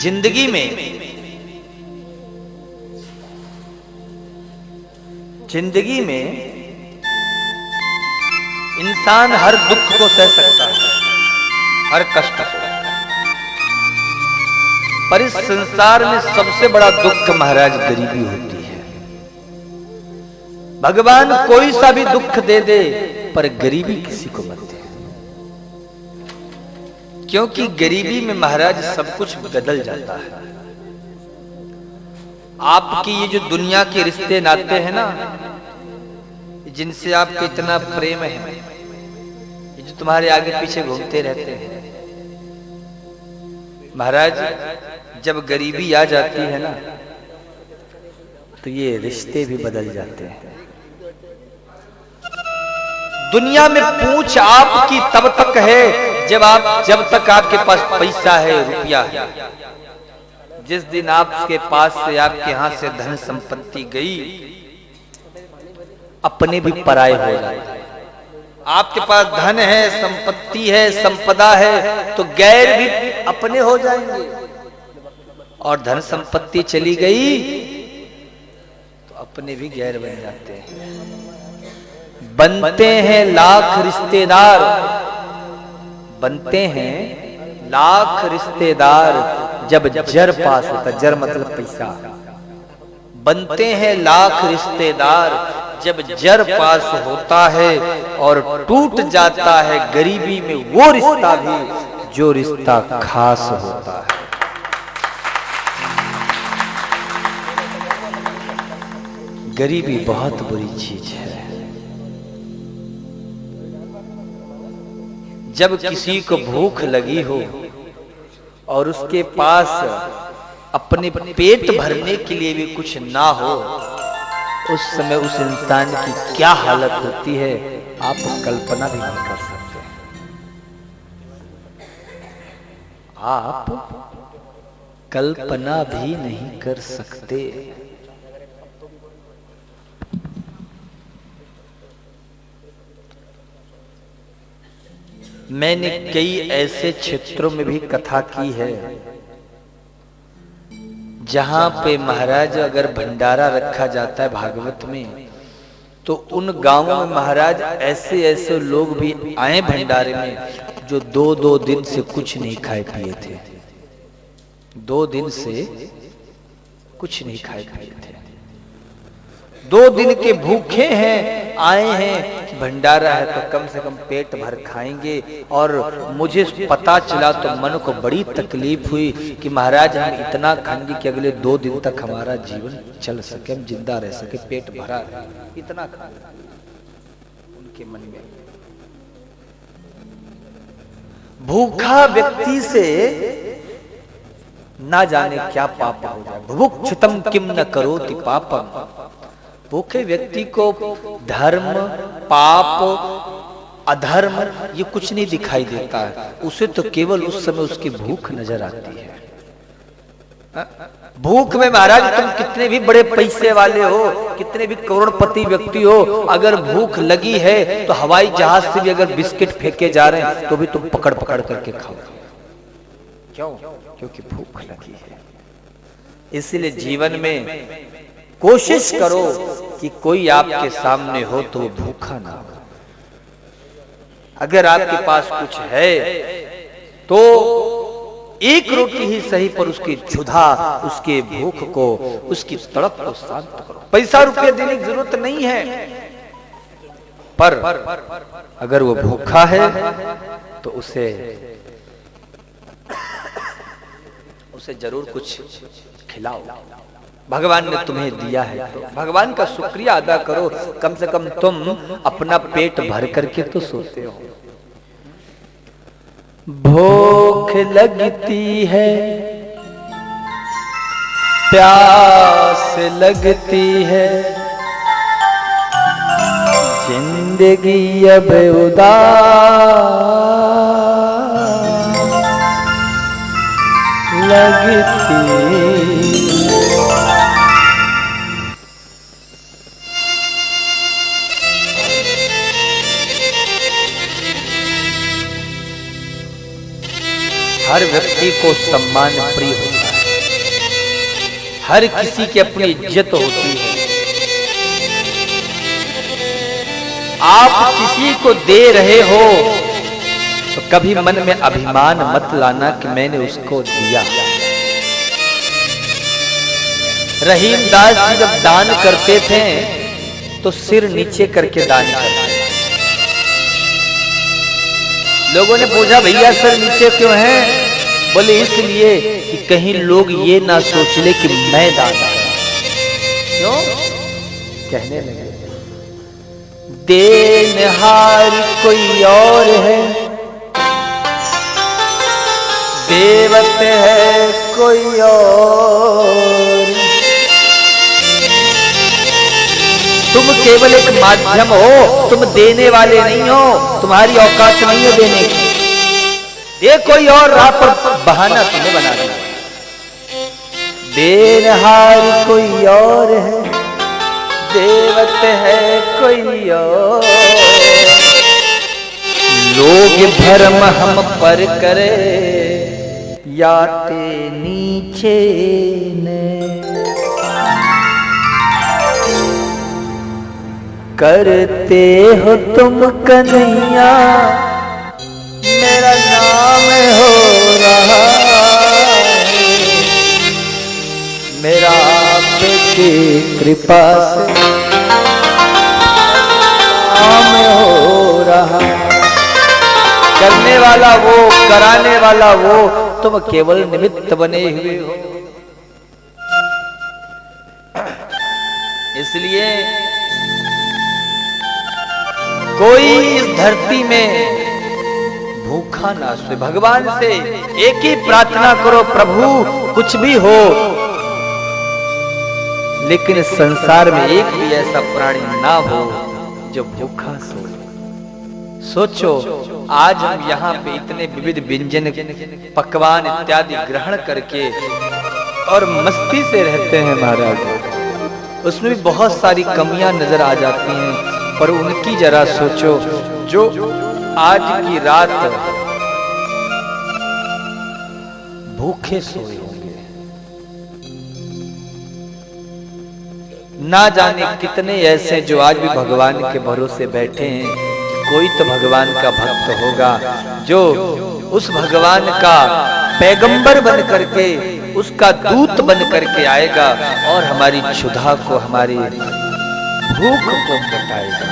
जिंदगी में इंसान हर दुख को सह सकता है, हर कष्ट को, पर इस संसार में सबसे बड़ा दुख महाराज गरीबी होती है। भगवान कोई सा भी दुख दे दे, पर गरीबी किसी को मत दे, क्योंकि गरीबी में महाराज सब कुछ बदल जाता है। आपकी ये जो दुनिया के रिश्ते नाते हैं ना, जिनसे आपको इतना प्रेम है, ये जो तुम्हारे आगे पीछे घूमते रहते हैं, महाराज जब गरीबी आ जाती है ना, तो ये रिश्ते भी बदल जाते हैं। दुनिया में पूछ आपकी तब तक है जब तक आपके पास पैसा है, रुपया है। जिस दिन आपके पास से, आपके हाथ से धन संपत्ति गई, अपने भी पराये हो जाते। आपके पास धन है, संपत्ति है, संपदा है, तो गैर भी अपने हो जाएंगे। और धन संपत्ति चली गई तो अपने भी गैर बन जाते हैं। बनते हैं लाख रिश्तेदार, बनते हैं लाख रिश्तेदार जब जर पास होता, जर मतलब पैसा। बनते हैं लाख रिश्तेदार जब जर पास होता है, और टूट जाता है गरीबी में वो रिश्ता भी जो रिश्ता खास होता है। गरीबी बहुत बुरी चीज है। जब किसी को भूख लगी हो और उसके पास अपने पेट भरने के लिए भी कुछ ना हो, उस समय उस इंसान की क्या हालत होती है, आप कल्पना भी नहीं कर सकते। आप कल्पना भी नहीं कर सकते। मैंने कई ऐसे क्षेत्रों में भी कथा की है जहां पे महाराज अगर भंडारा रखा जाता है भागवत में, तो उन गांवों में महाराज ऐसे ऐसे लोग भी आए भंडारे में जो 2-2 दिन से कुछ नहीं खाए पिए थे। 2 दिन से कुछ नहीं खाए पिए थे, 2 दिन के भूखे हैं, आए हैं, भंडारा है तो कम से कम पेट भर खाएंगे। और मुझे पता चला तो मन को बड़ी तकलीफ हुई कि महाराज हम इतना खाएंगे कि अगले 2 दिन तक हमारा जीवन चल सके, हम जिंदा रह सके, पेट भरा है, इतना खा उनके मन में। भूखा व्यक्ति से ना जाने क्या पाप हो जाए। भुभुक्षितम किम न करोति पापम। भूखे व्यक्ति को धर्म, पाप, अधर्म ये कुछ नहीं दिखाई देता है, उसे तो केवल उस समय उसकी भूख नजर आती है। भूख में महाराज तुम कितने भी बड़े पैसे वाले हो, कितने भी करोड़पति व्यक्ति हो, अगर भूख लगी है तो हवाई जहाज से भी अगर बिस्किट फेंके जा रहे हैं तो भी तुम पकड़ पकड़ करके खाओ। क्यों? क्योंकि भूख लगी है। इसलिए जीवन में कोशिश करो कि कोई आपके सामने हो तो वो भूखा ना हो। अगर आपके पास कुछ है तो एक रोटी ही सही पर उसकी क्षुधा, उसके भूख को, उसकी तड़प को शांत करो। पैसा रुपया देने की जरूरत नहीं है, पर अगर वो भूखा है तो उसे जरूर कुछ खिलाओ। भगवान ने तुम्हें दिया है तो भगवान का शुक्रिया अदा करो। कम से कम तुम अपना पेट भर करके तो सोते हो। भूख लगती है, प्यास लगती है, जिंदगी अब उदास लगती। हर व्यक्ति को सम्मान प्रिय होता है, हर किसी की अपनी इज्जत होती है। आप किसी को दे रहे हो तो कभी मन में अभिमान मत लाना कि मैंने उसको दिया। रहीम दास जी जब दान करते थे तो सिर नीचे करके दान करते। लोगों ने पूछा भैया सर नीचे क्यों है? बोले इसलिए कि कहीं लोग ये ना सोच ले कि मैं दान करूं। क्यों? कहने लगे देनहार कोई और है, देवत है कोई और, तुम केवल एक माध्यम हो, तुम देने वाले नहीं हो, तुम्हारी औकात नहीं है देने की। ये कोई और राह पर बहाना तुम्हें बना दिया। देनहार कोई और है, देवत है कोई और, लोग भरम हम पर करे याते नीचे ने, करते हो तुम कन्हैया मेरा नाम हो रहा है, मेरा आपकी कृपा से नाम हो रहा। करने वाला वो, कराने वाला वो, तुम केवल निमित्त बने हुए हो। इसलिए कोई इस धरती में भूखा ना सोए। भगवान से एक ही प्रार्थना करो, प्रभु कुछ भी हो लेकिन इस संसार में एक भी ऐसा प्राणी ना हो जो भूखा सोए। सोचो आज हम यहाँ पे इतने विविध व्यंजन, पकवान इत्यादि ग्रहण करके और मस्ती से रहते हैं महाराज, उसमें भी बहुत सारी कमियां नजर आ जाती हैं, पर उनकी जरा सोचो जो आज की रात भूखे सोए होंगे। ना जाने कितने ऐसे जो आज भी भगवान के भरोसे बैठे हैं। कोई तो भगवान का भक्त होगा जो उस भगवान का पैगंबर बन करके, उसका दूत बन करके आएगा और हमारी क्षुधा को, हमारी भूख को मिटाएगा।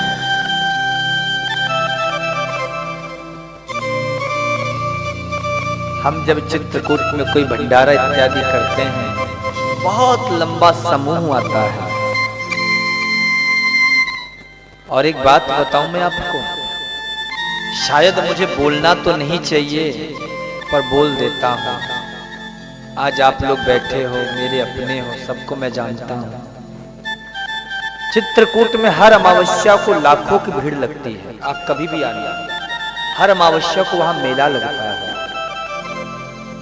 हम जब चित्रकूट में कोई भंडारा इत्यादि करते हैं, बहुत लंबा समूह आता है। और एक बात बताऊं मैं आपको, शायद मुझे बोलना तो नहीं चाहिए, पर बोल देता हूं। आज आप लोग बैठे हो, मेरे अपने हो, सबको मैं जानता हूं। चित्रकूट में हर अमावस्या को लाखों की भीड़ लगती है। आप कभी भी आना, हर अमावस्या को वहां मेला लगता है।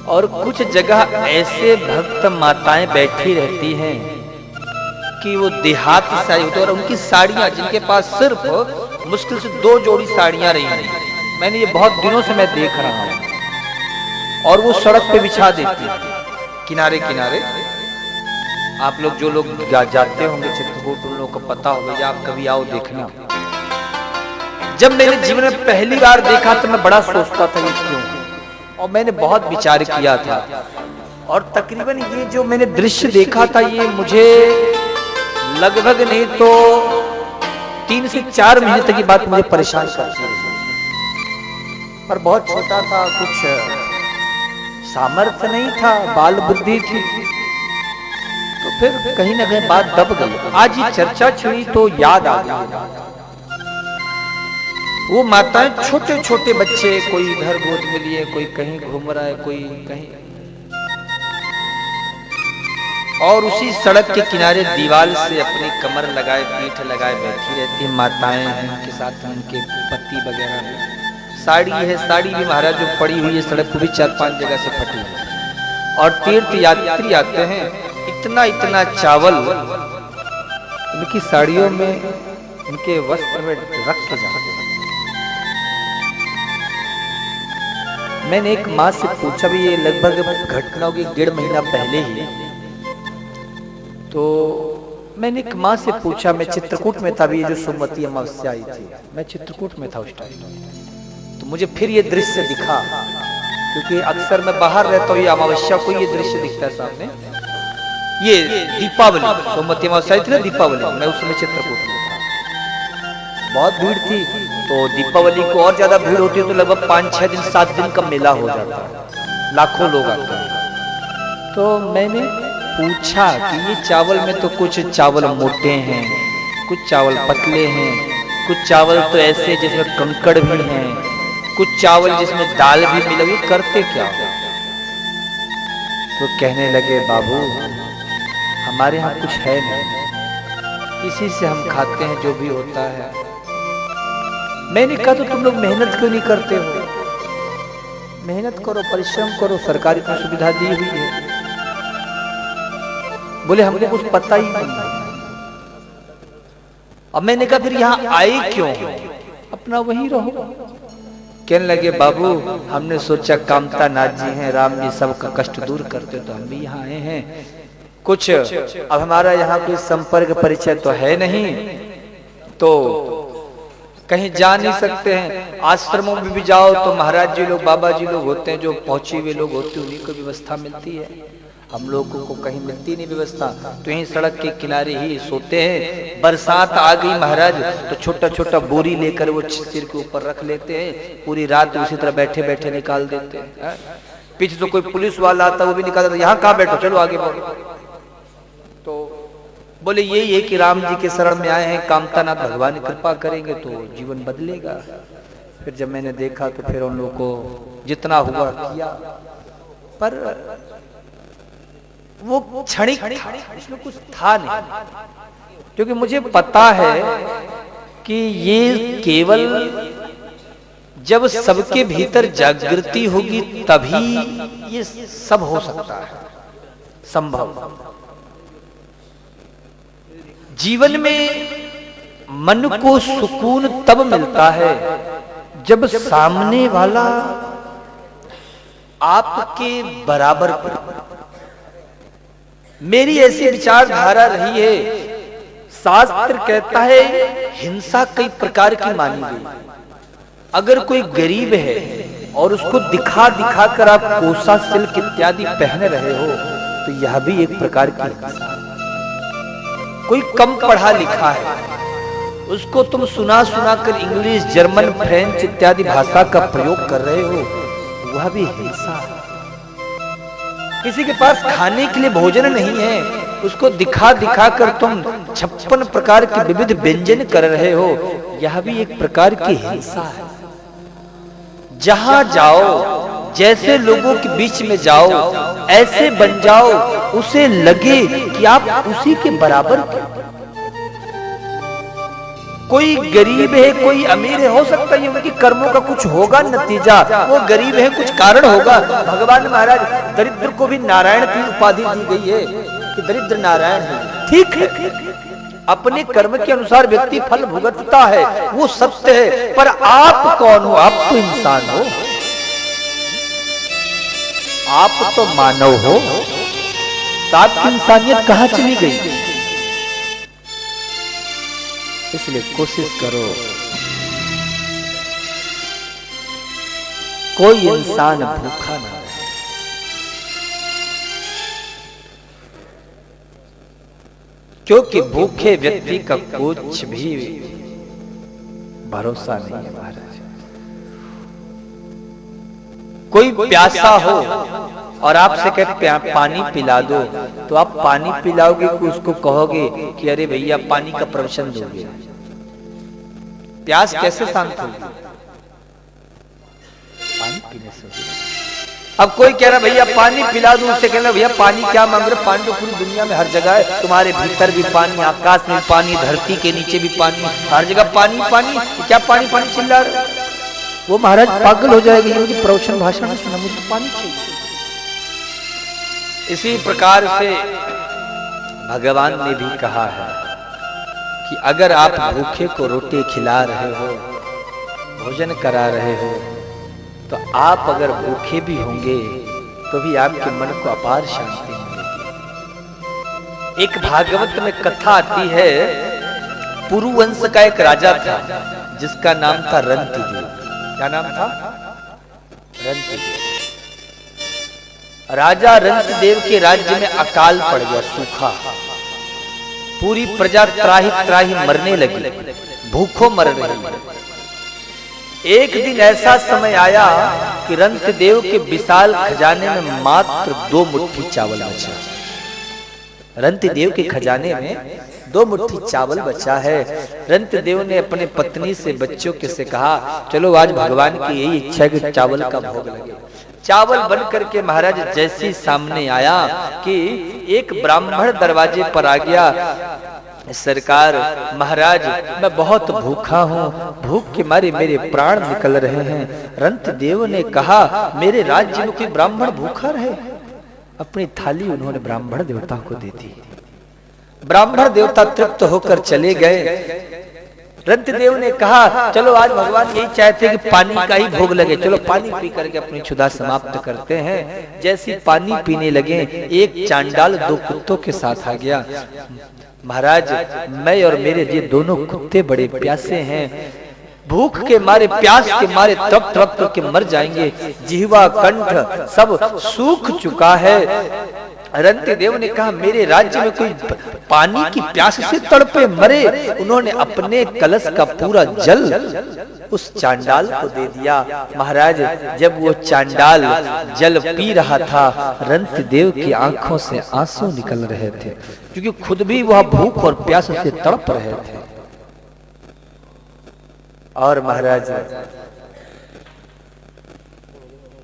और कुछ जगह ऐसे भक्त माताएं बैठी रहती हैं कि वो देहाती साड़ी होती है, और उनकी साड़ियां, जिनके पास सिर्फ मुश्किल से 2 जोड़ी साड़ियां रही हैं, मैंने ये बहुत दिनों से मैं देख रहा हूं, और वो सड़क पे बिछा देती है किनारे किनारे। आप लोग जो लोग जाते होंगे चित्रकूट, उन लोगों को पता होगा, या आप कभी आओ देखना। जब मैंने जीवन में पहली बार देखा तो मैं बड़ा सोचता था ये क्यों, और मैंने बहुत विचार किया था। और तकरीबन ये जो मैंने दृश्य देखा था, ये मुझे लगभग नहीं तो 3 से 4 महीने तक की बात मुझे परेशान करती रही। पर बहुत छोटा था, कुछ सामर्थ्य नहीं था, बाल बुद्धि थी, तो फिर कहीं ना कहीं बात दब गई। आज ये चर्चा छिड़ी तो याद आ गई। वो माताएं, छोटे छोटे बच्चे, कोई इधर गोद में लिए, कोई कहीं घूम रहा है, कोई कहीं, और उसी सड़क के किनारे दीवार से अपनी कमर लगाए, पीठ लगाए बैठी रहती है माताएं हैं, उनके साथ उनके पति वगैरह हैं। साड़ी है, साड़ी भी महाराज जो पड़ी हुई है सड़क को भी 4-5 जगह से फटी है। और तीर्थ यात्री आते हैं, इतना इतना चावल उनकी साड़ियों में, उनके वस्त्र में रख के जाते हैं। मैंने एक माँ से पूछा, भी ये लगभग घटना होगी 1.5 महीना पहले ही, तो मैंने एक माँ से पूछा, मैं चित्रकूट में था, अभी ये जो सोमवती अमावस्या आई थी, मैं चित्रकूट में था उस टाइम, तो मुझे फिर ये दृश्य दिखा, क्योंकि अक्सर मैं बाहर रहता हूँ, ये अमावस्या को ये दृश्य दिखता है सामने। ये दीपावली, सोमवती अमावस्या थी ना दीपावली, मैं उस समय चित्रकूट में था, बहुत भीड़ थी। तो दीपावली को और ज्यादा भीड़ होती है, तो लगभग 5-6 दिन 7 दिन का मेला हो जाता है, लाखों लोग आते हैं। तो मैंने पूछा कि ये चावल में तो कुछ चावल मोटे हैं, कुछ चावल पतले हैं, कुछ चावल तो ऐसे जिसमें कंकड़ भी हैं, कुछ चावल जिसमें दाल भी मिला, ये करते क्या हो? तो कहने लगे, बाबू हमारे यहाँ कुछ है नहीं, इसी से हम खाते हैं जो भी होता है। मैंने कहा, तो तुम लोग मेहनत क्यों नहीं करते हो? मेहनत करो, परिश्रम करो, सरकार की सुविधा दी हुई है। बोले हमको कुछ पता ही नहीं। अब मैंने कहा, फिर यहाँ आए क्यों? अपना वहीं रहो। कहने लगे, बाबू हमने सोचा कामता नाथ जी हैं, राम जी सबका कष्ट दूर करते, तो हम भी यहाँ आए हैं कुछ। अब हमारा यहाँ कोई संपर्क परिचय तो है नहीं, तो कहीं जा नहीं सकते हैं। आश्रमों में भी जाओ तो महाराज जी लोग, बाबा जी लोग होते हैं, जो पहुंचे हुए लोग होते हैं, उन्हीं को व्यवस्था मिलती है। हम लोगों को कहीं मिलती नहीं व्यवस्था, तो यहीं सड़क के किनारे ही सोते हैं। बरसात आ गई महाराज, तो छोटा छोटा बोरी लेकर वो सिर के ऊपर रख लेते हैं, पूरी रात उसी तरह बैठे बैठे निकाल देते हैं। पीछे तो कोई पुलिस वाला आता, वो भी निकाल देता, यहाँ कहाँ बैठो, चलो आगे बढ़ो। तो बोले यही है कि राम जी के शरण में आए हैं, कामतानाथ भगवान कृपा करेंगे तो जीवन बदलेगा। फिर जब मैंने देखा तो फिर उन लोगों को जितना हुआ किया, पर वो क्षणिक था, इसमें कुछ था नहीं, क्योंकि मुझे पता है कि ये केवल जब सबके भीतर जागृति होगी तभी ये सब हो सकता है, संभव। जीवन में मन को सुकून तब मिलता है जब सामने वाला आपके बराबर पर। मेरी ऐसी विचारधारा रही है, शास्त्र कहता है हिंसा कई प्रकार की मानी गई। अगर कोई गरीब है और उसको दिखा दिखा कर आप कोसा सिल्क इत्यादि पहन रहे हो, तो यह भी एक प्रकार की हिंसा। कोई कम पढ़ा लिखा है, उसको तुम सुना सुना कर इंग्लिश, जर्मन, फ्रेंच इत्यादि भाषा का प्रयोग कर रहे हो, वह भी हिंसा है। किसी के पास खाने के लिए भोजन नहीं है, उसको दिखा दिखा कर तुम 56 प्रकार के विविध व्यंजन कर रहे हो, यह भी एक प्रकार की हिंसा है। जहां जाओ, जैसे लोगों के बीच में जाओ, ऐसे बन जाओ उसे लगे कि आप उसी के बराबर के। कोई गरीब है, कोई अमीर है, हो सकता है उनके कर्मों का कुछ होगा नतीजा, वो गरीब है, कुछ कारण होगा। भगवान महाराज दरिद्र को भी नारायण की उपाधि दी गई है कि दरिद्र नारायण है, ठीक है, अपने कर्म के अनुसार व्यक्ति फल भुगतता है, वो सत्य है। पर आप कौन हो? आप तो इंसान हो, आप तो मानव हो, तो आपकी इंसानियत कहां चली गई? इसलिए कोशिश करो कोई इंसान भूखा ना रहे। क्योंकि भूखे व्यक्ति का कुछ भी भरोसा नहीं है महाराज। कोई प्यासा हो और आपसे कहते पानी पिला दो, तो आप पानी पिलाओगे कि उसको कहोगे कि अरे भैया पानी का प्रवचन दोगे? प्यास कैसे शांत होगी? पानी पीने से होगी। अब कोई कह रहा भैया पानी पिला दूं, उससे कहना भैया पानी क्या मांग रहे? पानी तो पूरी दुनिया में हर जगह है, तुम्हारे भीतर भी पानी, आकाश में पानी, धरती के नीचे भी पानी, हर जगह पानी पानी। क्या पानी पानी चिल्ला रहे? वो महाराज पागल हो जाएगी, ये मुझे प्रवचन भाषण में सुना, मुझे पानी चाहिए। इसी प्रकार से भगवान ने भी कहा है कि अगर आप भूखे को रोटी खिला रहे हो, भोजन करा रहे हो, तो आप अगर भूखे भी होंगे तो भी आपके मन को अपार शांति मिलेगी। एक भागवत में कथा आती है, पुरुवंश का एक राजा था जिसका नाम था रंतिदेव। क्या नाम था? रंतिदेव। राजा रंतिदेव के राज्य में अकाल पड़ गया, सूखा, पूरी प्रजा त्राही त्राही मरने लगी, भूखों मर रही। एक दिन ऐसा समय आया कि रंतिदेव के विशाल खजाने में मात्र 2 मुट्ठी चावल बचा। रंतिदेव के खजाने में 2 मुट्ठी चावल बचा है। रंतिदेव ने अपने पत्नी से, बच्चों के से कहा, चलो आज भगवान की यही इच्छा है कि चावल का भोग लगे। चावल बन करके महाराज जैसी सामने आया कि एक ब्राह्मण दरवाजे पर आ गया, सरकार महाराज मैं बहुत भूखा हूँ, भूख के मारे मेरे प्राण निकल रहे हैं। रंतिदेव ने कहा, मेरे राज्य में कोई ब्राह्मण भूखा रहे? अपनी थाली उन्होंने ब्राह्मण देवता को दे दी। ब्राह्मण देवता तृप्त होकर चले गए। रंतिदेव ने कहा, चलो आज भगवान यही चाहते कि पानी का ही भोग लगे, चलो पानी पी करके अपनी क्षुधा समाप्त करते हैं। जैसी पानी पीने लगे, एक चांडाल 2 कुत्तों के साथ आ गया। महाराज मैं और मेरे ये दोनों कुत्ते बड़े प्यासे हैं, भूख के मारे, प्यास के मारे तड़प तड़प करके मर जाएंगे, जिह्वा कंठ सब सूख चुका है। रंतिदेव ने कहा, मेरे राज्य में कोई पानी की प्यास से तड़पे मरे? उन्होंने अपने कलश का पूरा जल उस चांडाल को दे दिया। महाराज जब वो चांडाल जल पी रहा था, रंतिदेव की आंखों से आंसू निकल रहे थे, क्योंकि खुद भी वह भूख और प्यास से तड़प रहे थे। और महाराज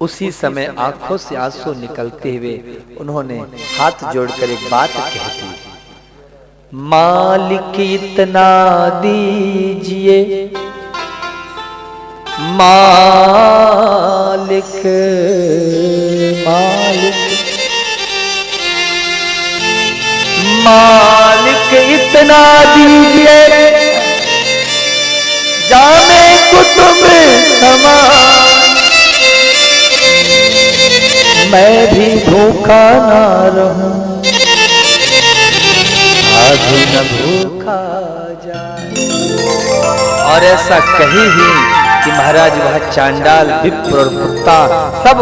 उसी समय आंखों से आंसू निकलते हुए उन्होंने हाथ जोड़कर एक बात कह दी, मालिक इतना दीजिए, मालिक मालिक मालिक इतना दीजिए, जाने कुतुब समान, मैं भी भूखा ना रहूं, आज न भूखा जाए। और ऐसा कही ही कि महाराज वह चांडाल, विप्र और कुत्ता सब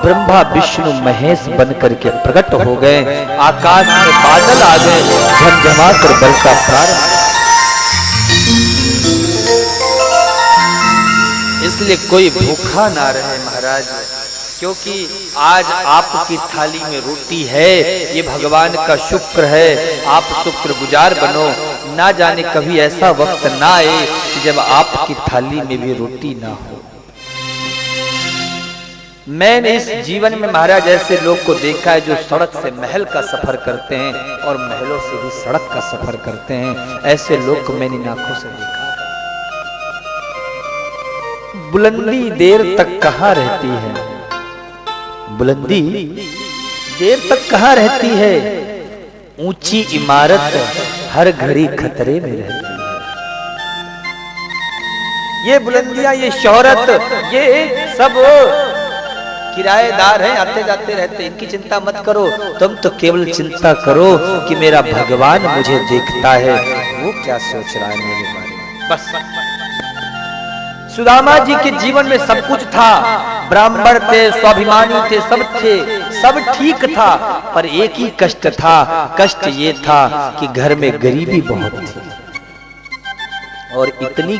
ब्रह्मा विष्णु महेश बन करके प्रकट हो गए। आकाश में बादल आ गए, झमझमा कर वर्षा प्रारंभ। इसलिए कोई भूखा ना रहे महाराज। क्योंकि आज आपकी थाली में रोटी है, ये भगवान का शुक्र है। आप शुक्रगुजार बनो, ना जाने कभी ऐसा वक्त ना आए कि जब आपकी थाली में भी रोटी ना हो। मैंने इस जीवन में महाराज ऐसे लोग को देखा है जो सड़क से महल का सफर करते हैं और महलों से भी सड़क का सफर करते हैं। ऐसे लोग को मैंने आंखों से देखा। बुलंदी देर तक कहां रहती है, बुलंदी देर तक कहां रहती है, ऊंची इमारत हर घड़ी खतरे में रहती है। ये बुलंदियां, ये शोहरत, ये सब किराएदार हैं, आते जाते रहते, इनकी चिंता मत करो। तुम तो केवल चिंता करो कि मेरा भगवान मुझे देखता है, वो क्या सोच रहा है मेरे बारे में, बस। सुदामा जी के जीवन में सब कुछ था, ब्राह्मण थे, स्वाभिमानी थे, सब थे, सब ठीक था, पर एक ही कष्ट था। कष्ट ये था कि घर में गरीबी बहुत थी, और इतनी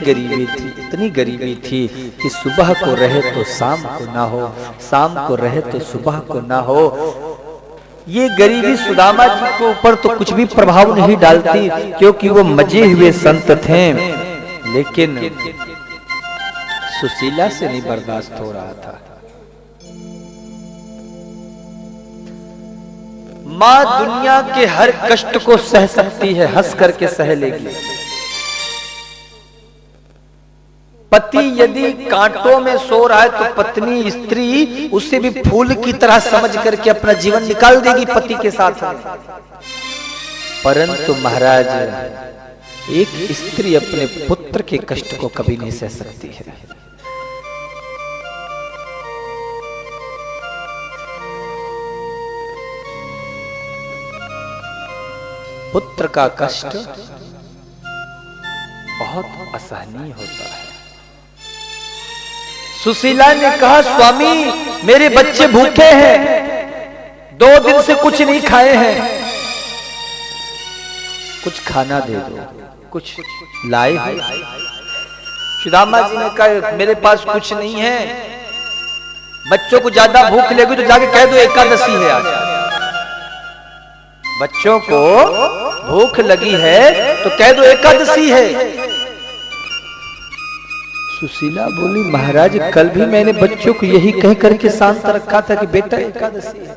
गरीबी थी कि सुबह को रहे तो शाम को ना हो, शाम को रहे तो सुबह को ना हो। ये गरीबी सुदामा जी के ऊपर तो कुछ भी प्रभाव नहीं डालती, क्योंकि वो मजे हुए संत थे, लेकिन सुशीला से नहीं बर्दाश्त हो रहा था। मां दुनिया के हर कष्ट को सह सकती है, हंस करके सह लेगी। पति यदि कांटों में सो रहा है तो पत्नी, स्त्री उसे भी फूल की तरह समझ करके अपना जीवन निकाल देगी पति के साथ। परंतु महाराज, एक स्त्री अपने पुत्र के कष्ट को कभी नहीं सह सकती है। पुत्र का कष्ट बहुत असहनीय होता है। सुशीला ने कहा, स्वामी मेरे बच्चे भूखे हैं, 2 दिन से कुछ नहीं खाए हैं, कुछ खाना दे दो, कुछ लाए हो? सुदामा जी ने कहा, मेरे पास कुछ नहीं है। बच्चों को ज्यादा भूख लगी तो जाके कह दो एकादशी है आज। बच्चों को भूख लगी है तो कह दो एकादशी है। सुशीला बोली, महाराज कल भी मैंने बच्चों को यही कह करके शांत रखा था कि बेटा एकादशी है।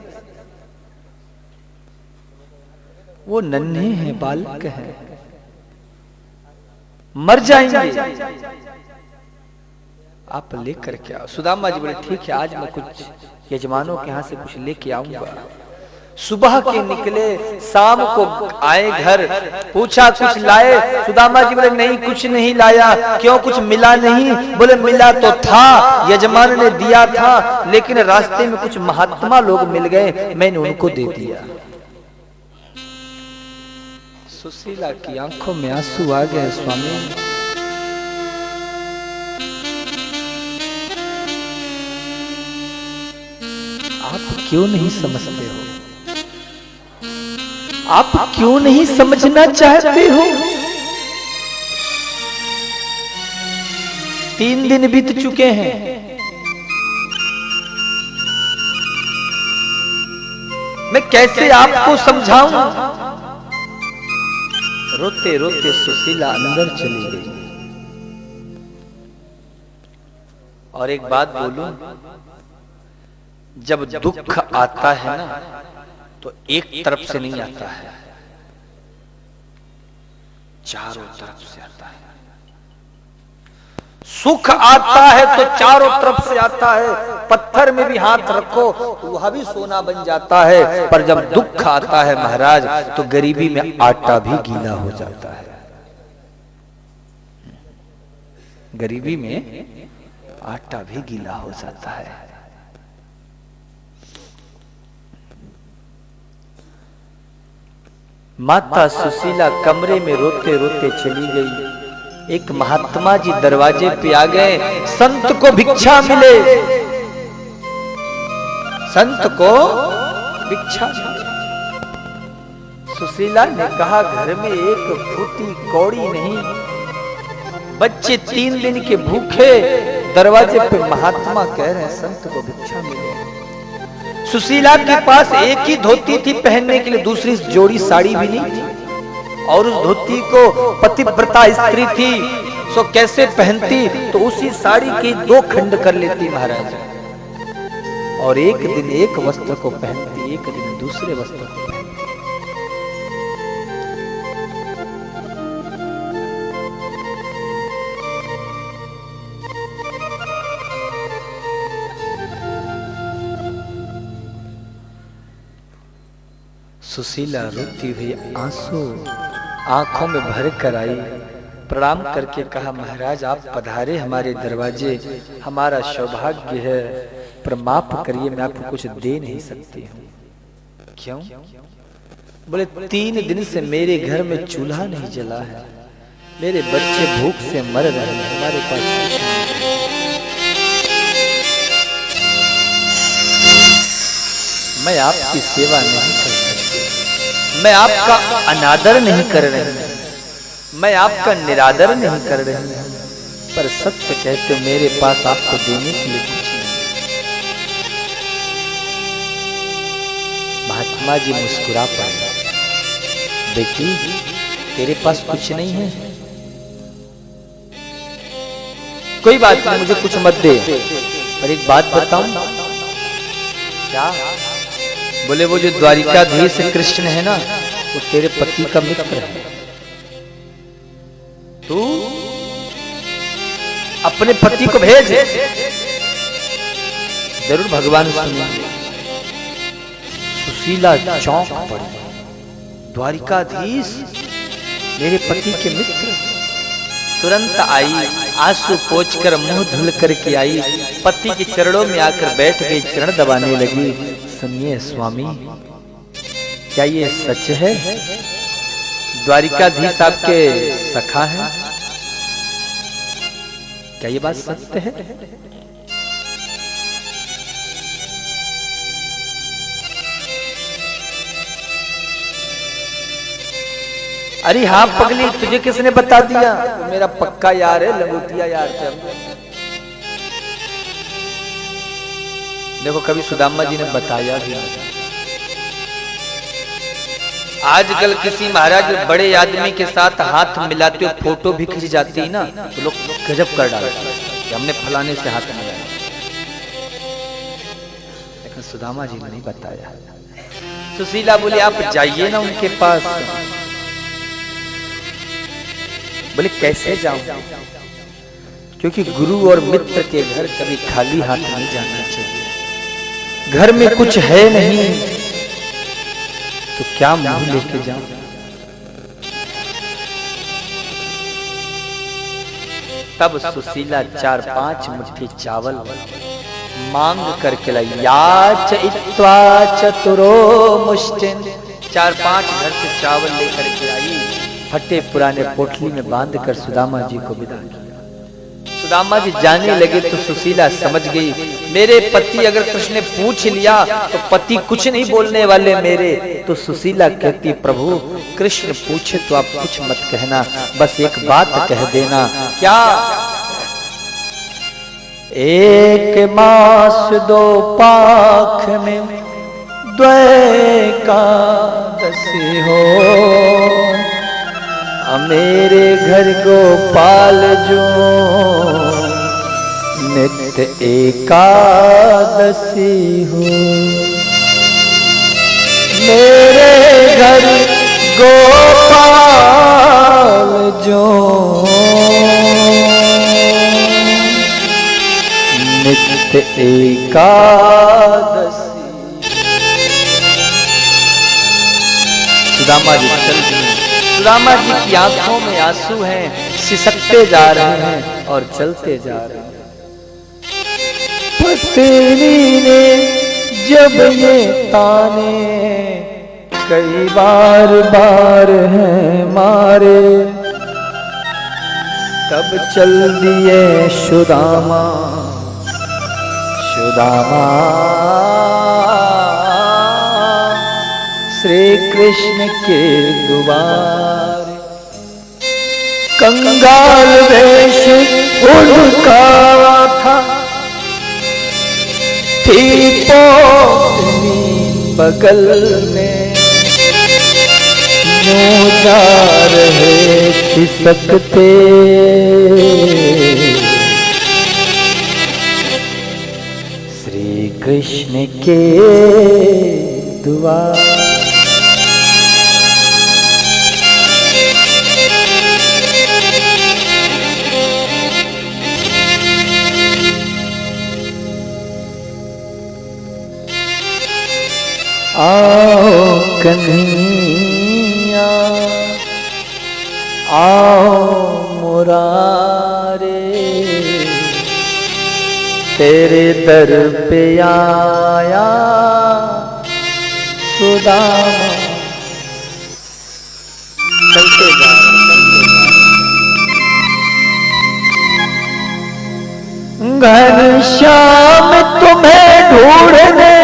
वो नन्हे हैं, बालक हैं, मर जाएंगे, आप लेकर के आओ। सुदामा जी बोले, ठीक है, आज मैं कुछ यजमानों के यहां से कुछ लेके आऊंगा। सुबह के निकले, शाम को आए घर, पूछा कुछ लाए? सुदामा जी बोले, नहीं कुछ नहीं लाया। क्यों, कुछ मिला नहीं? बोले, मिला तो था, यजमान ने दिया था, लेकिन रास्ते में कुछ महात्मा लोग मिल गए, मैंने उनको दे दिया। सुशीला की आंखों में आंसू आ गए। स्वामी, आप क्यों नहीं समझते हो? आप क्यों नहीं समझना चाहते हो? 3 दिन बीत चुके हैं, मैं कैसे आपको समझाऊं? रोते रोते सुशीला अंदर चली गई। और एक बात बोलूं, जब दुख आता है ना तो एक तरफ से नहीं आता है, चारों तरफ से आता है। सुख आता है तो चारों तरफ से आता है। पत्थर में भी हाथ रखो वह भी सोना बन जाता है, पर जब दुख आता है महाराज तो गरीबी में आटा भी गीला हो जाता है। गरीबी में आटा भी गीला हो जाता है। माता सुशीला कमरे में रोते रोते चली गई। एक महात्मा जी दरवाजे पे आ गए, संत को भिक्षा मिले, संत को भिक्षा मिले। सुशीला ने कहा, घर में एक फूटी कौड़ी नहीं, बच्चे 3 दिन के भूखे, दरवाजे पे महात्मा कह रहे हैं संत को भिक्षा मिले। सुशीला के पास एक ही धोती थी पहनने के लिए, दूसरी जोड़ी साड़ी भी नहीं थी, और उस धोती को पतिव्रता स्त्री थी, सो कैसे पहनती? तो उसी साड़ी की 2 खंड कर लेती महाराज, और एक दिन एक वस्त्र को पहनती, एक दिन दूसरे वस्त्र को पहनती। सुशीला रोती हुई आंसू आंखों में भर कर आई, प्रणाम करके कहा, महाराज आप पधारे हमारे दरवाजे, हमारा सौभाग्य है, पर माफ करिए मैं आपको कुछ दे नहीं सकती हूँ। क्यों? बोले 3 दिन से मेरे घर में चूल्हा नहीं जला है, मेरे बच्चे भूख से मर रहे हैं, हमारे पास कुछ नहीं। मैं आपकी सेवा नहीं कर सकती, मैं आपका अनादर नहीं कर रही हूं, मैं आपका निरादर नहीं कर रही हूं, पर सत्य कहते मेरे पास आपको देने के लिए कुछ नहीं। महात्मा जी मुस्कुरा पड़े, बेटी तेरे पास कुछ नहीं है, कोई बात नहीं, मुझे कुछ मत दे, पर एक बात बताऊं। क्या? बोले वो जो द्वारिकाधीश कृष्ण है ना, वो तेरे पति का मित्र है, तू अपने पति को भेज, जरूर भगवान सुनेंगे। सुशीला चौंक पड़ी, द्वारिकाधीश मेरे पति के मित्र? तुरंत आई, आंसू पोंछकर मुंह धुल करके आई, पति के चरणों में आकर बैठ गई, चरण दबाने लगी। सुनिए स्वामी, क्या ये सच है? द्वारिकाधीश आपके सखा है? क्या ये बात सत्य है? अरे हाँ पगली, तुझे किसने बता दिया? मेरा पक्का यार है, लंगोटिया यार थे। देखो कभी सुदामा जी ने बताया भी नहीं। आजकल किसी महाराज बड़े आदमी के साथ हाथ मिलाते हुए फोटो भी खींच जाती है ना, तो लोग गजब कर डालते हैं कि हमने फलाने से हाथ मिलाया, लेकिन सुदामा जी ने नहीं बताया। सुशीला बोली आप जाइए ना उनके पास। बोले कैसे जाऊं? क्योंकि गुरु और मित्र के घर कभी खाली हाथ नहीं जाना चाहिए, घर में कुछ है नहीं तो क्या मुंह लेके जाऊं? तब सुशीला 4-5 मुट्ठी चावल मांग करके लाई। याच इत्वा चतुरो मुष्टिन, 4-5 घर से चावल लेकर के आई, फटे पुराने पोटली में बांध कर सुदामा जी को विदा किया। सुदामा जी जाने लगे तो सुशीला समझ गई, मेरे पति अगर कृष्ण ने पूछ लिया तो पति कुछ नहीं बोलने वाले मेरे। तो सुशीला कहती, प्रभु कृष्ण पूछे तो आप कुछ मत कहना, बस एक बात कह देना। क्या? 1 मास 2 पाख में द्वैकादशी हो, मेरे घर गोपाल जो नित्य एकादशी हो। मेरे घर गोपाल जो नित्य एकादशी। सुदामा जी चल दिए। सुदामा जी की आंखों में आंसू हैं, सिसकते जा रहे हैं और चलते जा रहे हैं। पत्नी ने जब ये ताने कई बार हैं मारे, तब चल दिए सुदामा श्री कृष्ण के द्वारे। कंगाल वेश उनका था, थी पोतनी बगल में, यूं जा रहे खिसकते, श्री कृष्ण के द्वार। आओ कन्हैया आओ मुरारे, तेरे दर पे आया सुदामा। चलते जा घनश्याम तुम्हें ढूंढने